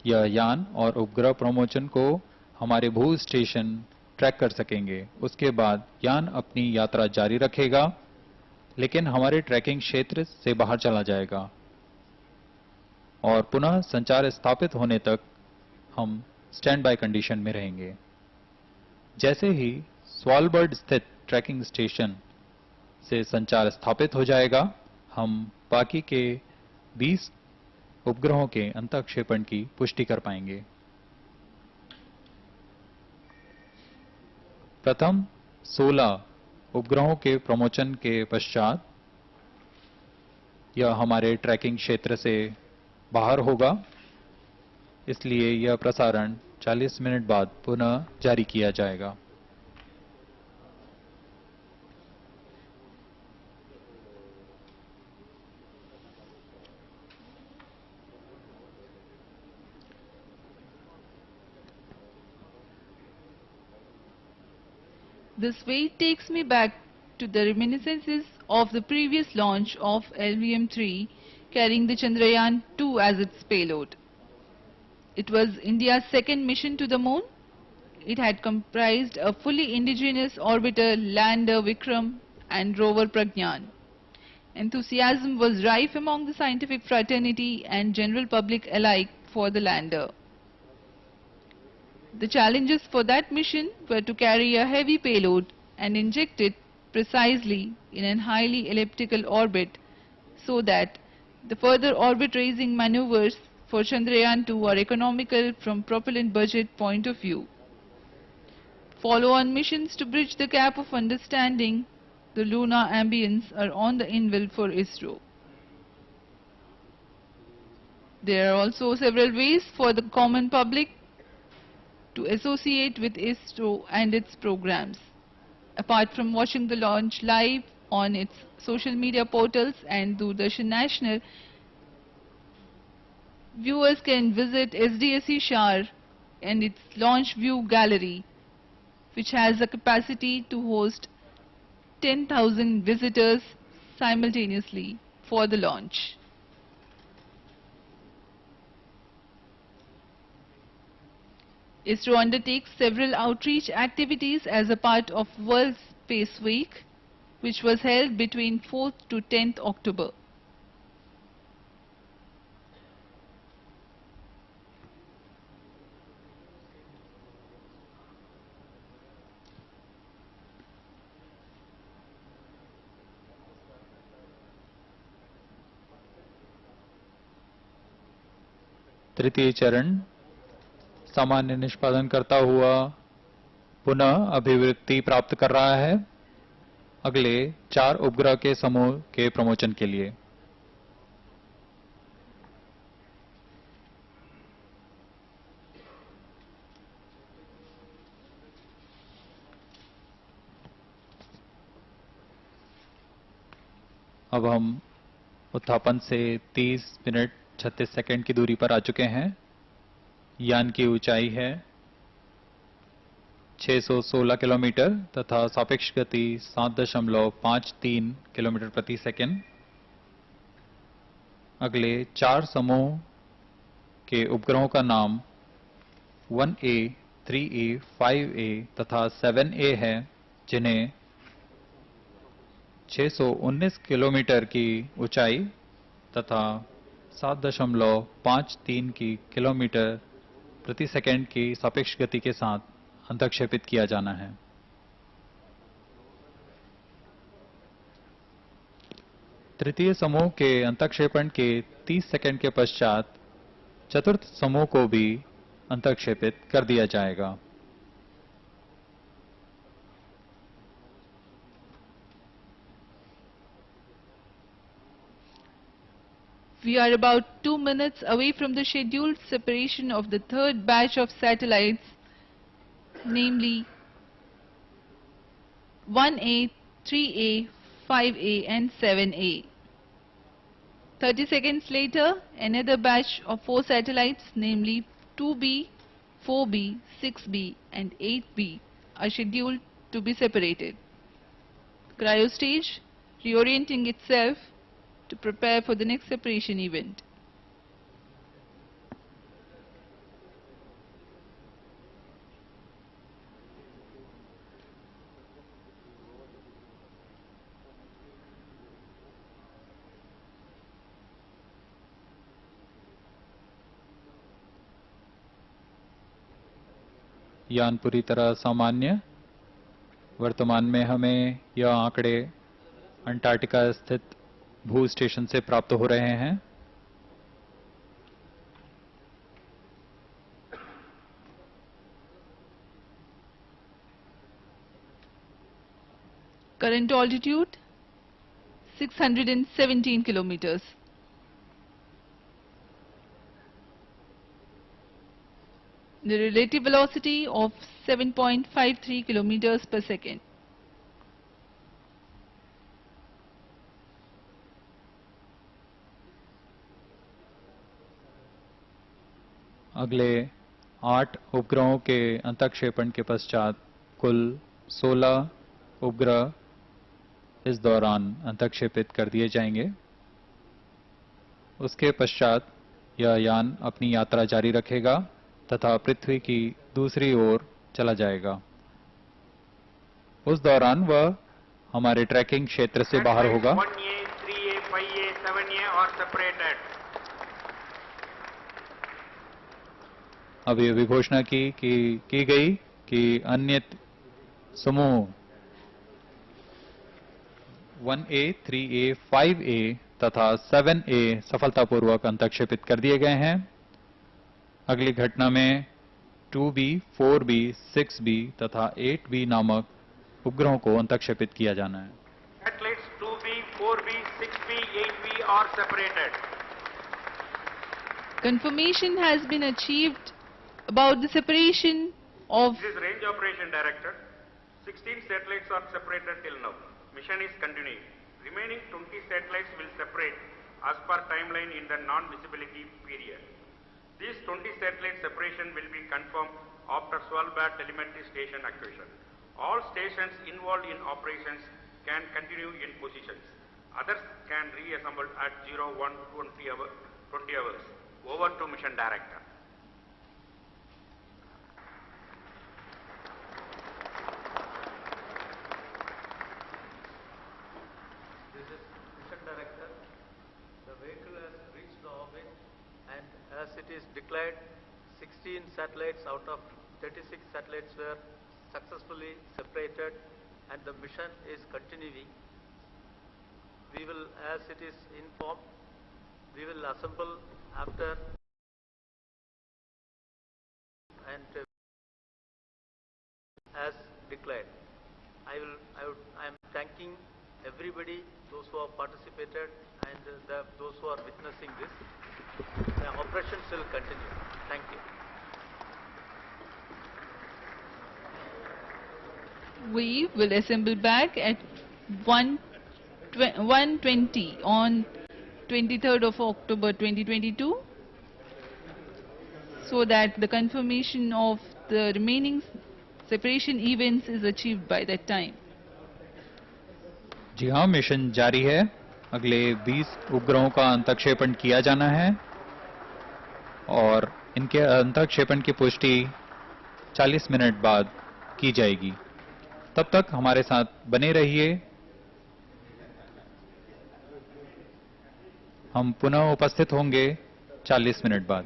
यह यान और उपग्रह प्रमोशन को हमारे भू स्टेशन ट्रैक कर सकेंगे। उसके बाद यान अपनी यात्रा जारी रखेगा लेकिन हमारे ट्रैकिंग क्षेत्र से बाहर चला जाएगा और पुनः संचार स्थापित होने तक हम स्टैंड बाय कंडीशन में रहेंगे। जैसे ही स्वालबर्ड स्थित ट्रैकिंग स्टेशन से संचार स्थापित हो जाएगा, हम बाकी के 20 उपग्रहों के अंतःक्षेपण की पुष्टि कर पाएंगे। प्रथम 16 उपग्रहों के प्रमोशन के पश्चात यह हमारे ट्रैकिंग क्षेत्र से बाहर होगा, इसलिए यह प्रसारण 40 मिनट बाद पुनः जारी किया जाएगा। This wait takes me back to the reminiscences of the previous launch of LVM3 carrying the Chandrayaan-2 as its payload. It was India's second mission to the moon. It had comprised a fully indigenous orbiter, lander Vikram and rover Pragyan. Enthusiasm was rife among the scientific fraternity and general public alike for the lander. The challenges for that mission were to carry a heavy payload and inject it precisely in a highly elliptical orbit so that the further orbit raising maneuvers for Chandrayaan-2 are economical from propellant budget point of view. Follow-on missions to bridge the gap of understanding the lunar ambience are on the anvil for ISRO. There are also several ways for the common public to associate with ISRO and its programs. Apart from watching the launch live on its social media portals and Doordarshan National, viewers can visit SDSC SHAR and its launch view gallery, which has a capacity to host 10,000 visitors simultaneously for the launch. ISRO undertakes several outreach activities as a part of World Space Week, which was held between 4th to 10th October. तृतीय चरण सामान्य निष्पादन करता हुआ पुनः अभिवृत्ति प्राप्त कर रहा है अगले 4 उपग्रह के समूह के प्रमोशन के लिए। अब हम उत्थापन से 30 मिनट 36 सेकंड की दूरी पर आ चुके हैं। यान की ऊंचाई है 616 किलोमीटर तथा सापेक्ष गति 7.53 किलोमीटर प्रति सेकंड। अगले 4 समूह के उपग्रहों का नाम 1A, 3A, 5A तथा 7A है, जिन्हें 619 किलोमीटर की ऊंचाई तथा 7.53 की किलोमीटर प्रति सेकंड की सापेक्ष गति के साथ अंतःक्षेपित किया जाना है। तृतीय समूह के अंतःक्षेपण के 30 सेकंड के पश्चात चतुर्थ समूह को भी अंतःक्षेपित कर दिया जाएगा। We are about 2 minutes away from the scheduled separation of the third batch of satellites, namely 1A, 3A, 5A and 7A. 30 seconds later, another batch of 4 satellites, namely 2B, 4B, 6B and 8B are scheduled to be separated. Cryostage reorienting itself to prepare for the next separation event. यान पूरी तरह सामान्य। वर्तमान में हमें यह आंकड़े Antarctica स्थित भू स्टेशन से प्राप्त हो रहे हैं। Current altitude 617 kilometers. The relative velocity of 7.53 kilometers per second. अगले 8 उपग्रहों के अंतःक्षेपण के पश्चात कुल 16 उपग्रह इस दौरान अंतःक्षेपित कर दिए जाएंगे। उसके पश्चात यह यान अपनी यात्रा जारी रखेगा तथा पृथ्वी की दूसरी ओर चला जाएगा। उस दौरान वह हमारे ट्रैकिंग क्षेत्र से बाहर होगा। 1A, 3A, 5A, 7A are separated. अब ये भी घोषणा की गई कि अन्य समूह 1A, 3A, 5A तथा 7A सफलतापूर्वक अंतःक्षेपित कर दिए गए हैं। अगली घटना में 2B, 4B, 6B तथा 8B नामक उपग्रहों को अंतःक्षेपित किया जाना है। Satellites 2B, 4B, 6B, 8B are separated. Confirmation has been achieved about the separation of... This is Range Operation Director. 16 satellites are separated till now. Mission is continuing. Remaining 20 satellites will separate as per timeline in the non-visibility period. This 20 satellite separation will be confirmed after Svalbard telemetry station acquisition. All stations involved in operations can continue in positions. Others can reassemble at 01:20 hours. Over to Mission Director. This is Mission Director. The vehicle has reached the orbit, and as it is declared, 16 satellites out of 36 satellites were successfully separated, and the mission is continuing. We will, as it is informed, we will assemble after and as declared. I am thanking everybody, those who have participated and those who are witnessing this. The operations will continue. Thank you. We will assemble back at 1:20 on 23rd of October 2022, so that the confirmation of the remaining separation events is achieved by that time. जी हाँ, mission जारी है। अगले 20 उपग्रहों का अंतःक्षेपण किया जाना है और इनके अंतःक्षेपण की पुष्टि 40 मिनट बाद की जाएगी। तब तक हमारे साथ बने रहिए। हम पुनः उपस्थित होंगे 40 मिनट बाद।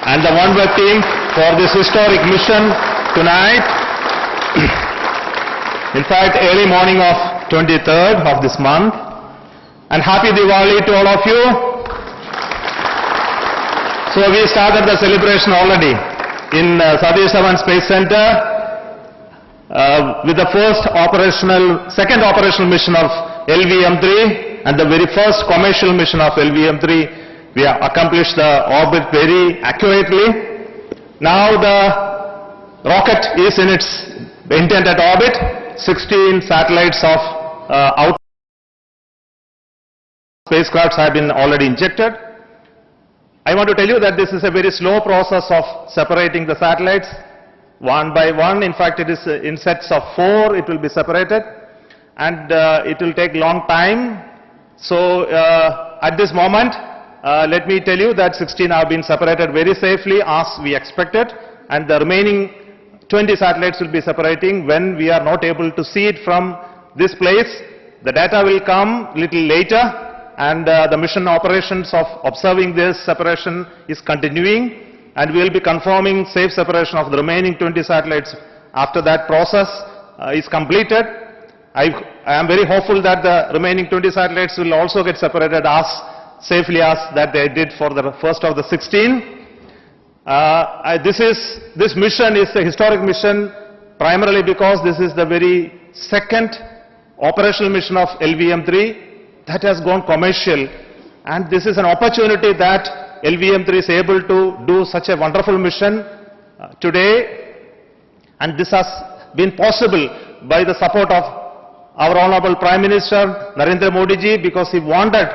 And the OneWeb team for this historic mission tonight. In fact, early morning of 23rd of this month. And happy Diwali to all of you. So we started the celebration already in Satish Dhawan Space Center. with the second operational mission of LVM3 and the very first commercial mission of LVM3, we have accomplished the orbit very accurately. Now the rocket is in its intended orbit. 16 satellites of out spacecrafts have been already injected. I want to tell you that this is a very slow process of separating the satellites. One by one, in fact it is in sets of 4 it will be separated, and it will take long time. So at this moment, let me tell you that 16 have been separated very safely as we expected, and the remaining 20 satellites will be separating when we are not able to see it from this place. The data will come little later, and the mission operations of observing this separation is continuing, and we will be confirming safe separation of the remaining 20 satellites after that process is completed. I am very hopeful that the remaining 20 satellites will also get separated as safely as that they did for the first of the 16. This mission is a historic mission primarily because this is the very second operational mission of LVM3 that has gone commercial, and this is an opportunity that LVM3 is able to do such a wonderful mission today, and this has been possible by the support of our Honorable Prime Minister Narendra Modi ji, because he wanted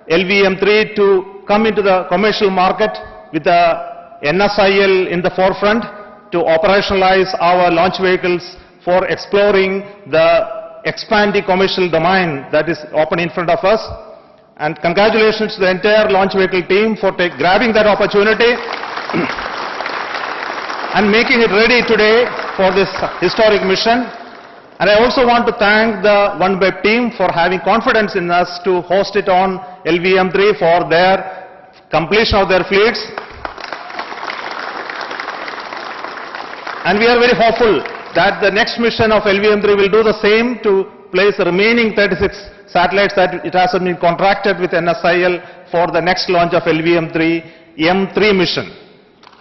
LVM3 to come into the commercial market with the NSIL in the forefront to operationalize our launch vehicles for exploring the expanding commercial domain that is open in front of us. And congratulations to the entire launch vehicle team for grabbing that opportunity and making it ready today for this historic mission. And I also want to thank the OneWeb team for having confidence in us to host it on LVM3 for their completion of their fleets. And we are very hopeful that the next mission of LVM3 will do the same to place the remaining 36 satellites that it has been contracted with NSIL for the next launch of LVM3-M2 mission.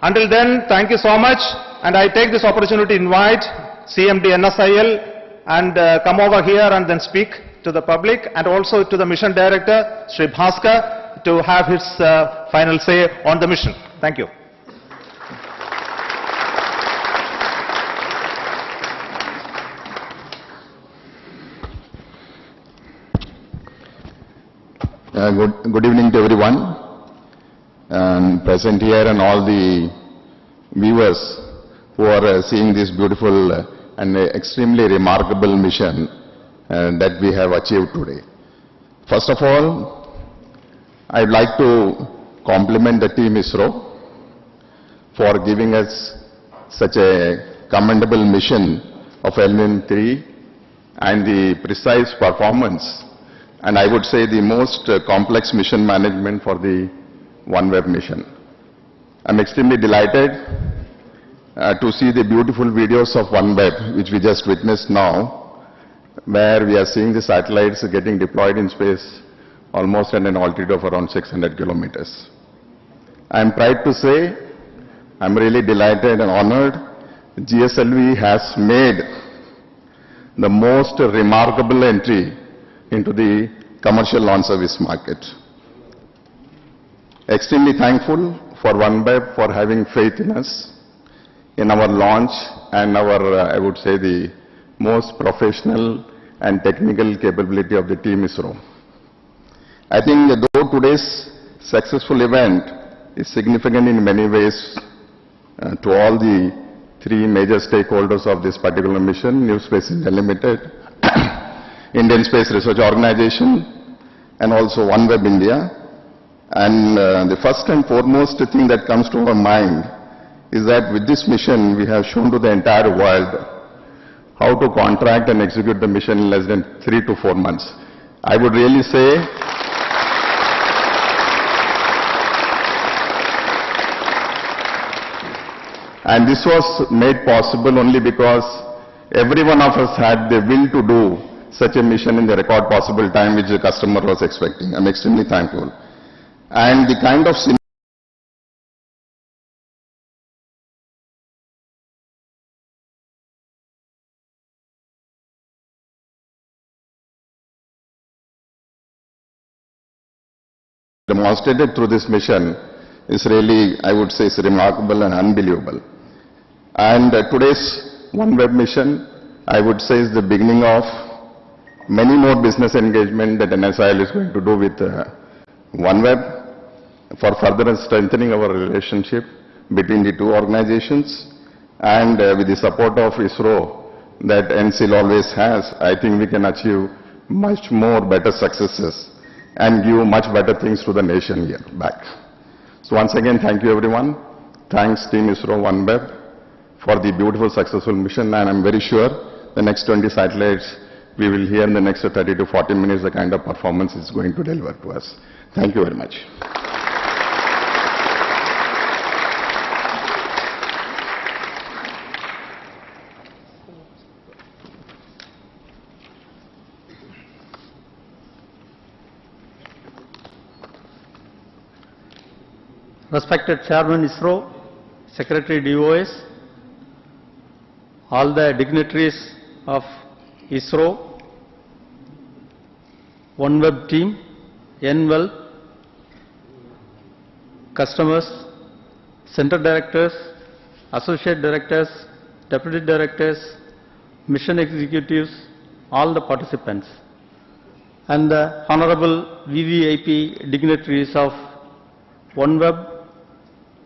Until then, thank you so much, and I take this opportunity to invite CMD NSIL and come over here and then speak to the public, and also to the mission director, Sri Bhaskar, to have his final say on the mission. Thank you. Good evening to everyone present here and all the viewers who are seeing this beautiful and extremely remarkable mission that we have achieved today. First of all, I would like to compliment the team ISRO for giving us such a commendable mission of LVM3 and the precise performance, and I would say the most complex mission management for the OneWeb mission. I'm extremely delighted to see the beautiful videos of OneWeb, which we just witnessed now, where we are seeing the satellites getting deployed in space almost at an altitude of around 600 kilometers. I'm proud to say, I'm really delighted and honored, GSLV has made the most remarkable entry into the commercial launch service market. Extremely thankful for OneWeb for having faith in us, in our launch and our, I would say, the most professional and technical capability of the team ISRO. I think though today's successful event is significant in many ways to all the 3 major stakeholders of this particular mission, New Space India Limited, Indian Space Research Organization, and also OneWeb India. And the first and foremost thing that comes to our mind is that with this mission we have shown to the entire world how to contract and execute the mission in less than 3 to 4 months. I would really say and this was made possible only because every one of us had the will to do such a mission in the record possible time which the customer was expecting. I'm extremely thankful. And the kind of demonstrated through this mission is really, I would say, is remarkable and unbelievable. And today's OneWeb mission, I would say, is the beginning of many more business engagement that NSIL is going to do with OneWeb for further strengthening our relationship between the two organizations. And with the support of ISRO that NSIL always has, I think we can achieve much more better successes and give much better things to the nation here back. So once again, thank you everyone. Thanks Team ISRO OneWeb for the beautiful successful mission, and I'm very sure the next 20 satellites we will hear in the next 30 to 40 minutes the kind of performance it's going to deliver to us. Thank you very much. Respected Chairman ISRO, Secretary DOS, all the dignitaries of ISRO, OneWeb team, NWEL, customers, center directors, associate directors, deputy directors, mission executives, all the participants, and the honorable VVIP dignitaries of OneWeb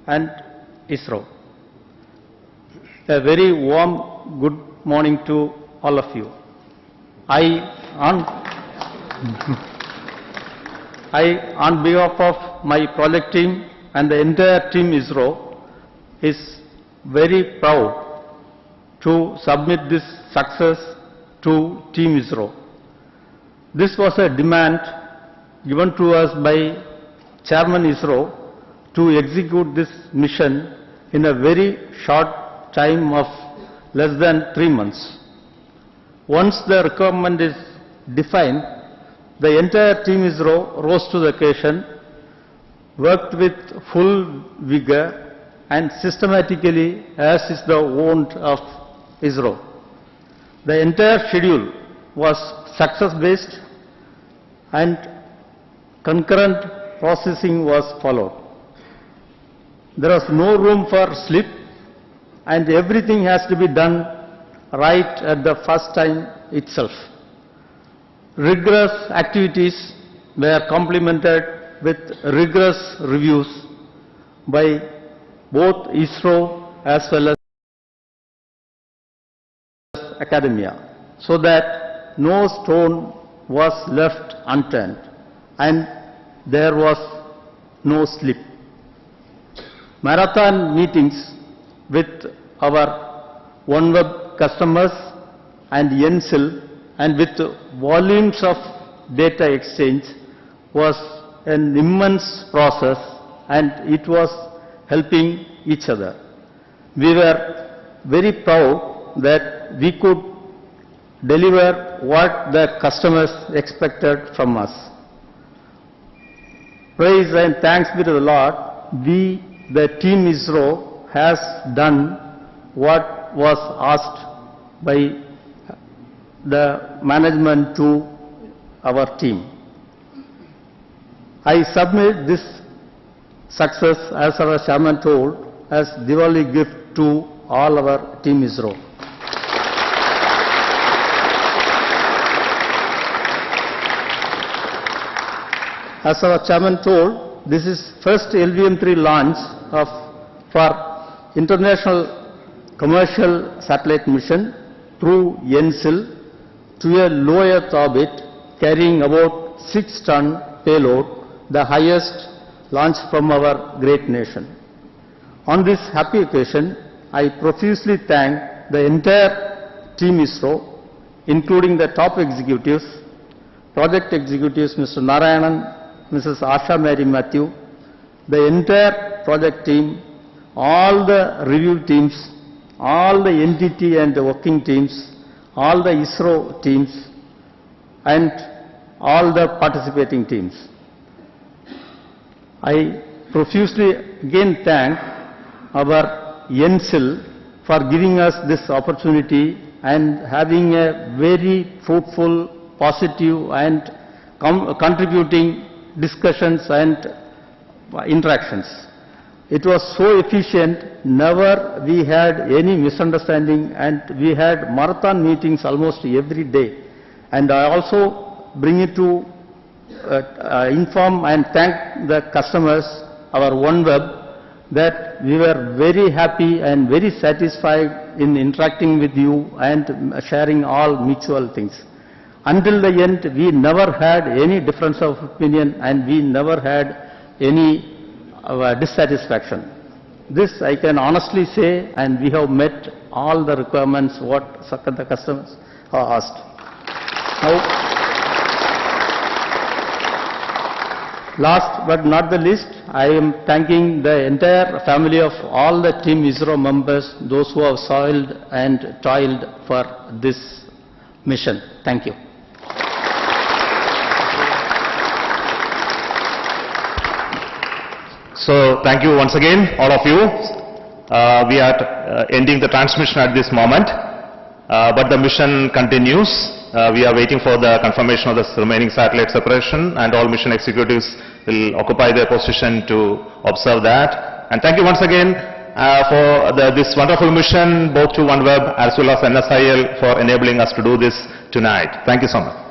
and ISRO. A very warm good morning to all of you. On behalf of my project team and the entire team ISRO, is very proud to submit this success to Team ISRO. This was a demand given to us by Chairman ISRO to execute this mission in a very short time of less than 3 months. Once the requirement is defined, the entire team ISRO rose to the occasion, worked with full vigor and systematically as is the wont of ISRO. The entire schedule was success-based and concurrent processing was followed. There was no room for slip, and everything has to be done right at the first time itself. Rigorous activities were complemented with rigorous reviews by both ISRO as well as academia, so that no stone was left unturned and there was no slip. Marathon meetings with our OneWeb customers and NSIL and with volumes of data exchange was an immense process, and it was helping each other. We were very proud that we could deliver what the customers expected from us. Praise and thanks be to the Lord, the team ISRO has done what was asked by the management to our team. I submit this success, as our chairman told, as Diwali gift to all our team ISRO. As our chairman told, this is first LVM3 launch for international commercial satellite mission through NSIL to a low Earth orbit carrying about 6-ton payload, the highest launch from our great nation. On this happy occasion, I profusely thank the entire team ISRO, including the top executives, project executives Mr. Narayanan, Mrs. Asha Mary Matthew, the entire project team, all the review teams, all the entity and the working teams, all the ISRO teams, and all the participating teams. I profusely again thank our NSIL for giving us this opportunity and having a very fruitful, positive and contributing discussions and interactions. It was so efficient, never we had any misunderstanding, and we had marathon meetings almost every day. And I also bring it to inform and thank the customers, our OneWeb, that we were very happy and very satisfied in interacting with you and sharing all mutual things. Until the end, we never had any difference of opinion and we never had any dissatisfaction. This I can honestly say, and we have met all the requirements what the customers have asked. Now, last but not the least, I am thanking the entire family of all the Team ISRO members, those who have toiled and toiled for this mission. Thank you. So thank you once again, all of you. We are ending the transmission at this moment, but the mission continues. We are waiting for the confirmation of the remaining satellite separation, and all mission executives will occupy their position to observe that. And thank you once again for this wonderful mission, both to OneWeb as well as NSIL, for enabling us to do this tonight. Thank you so much.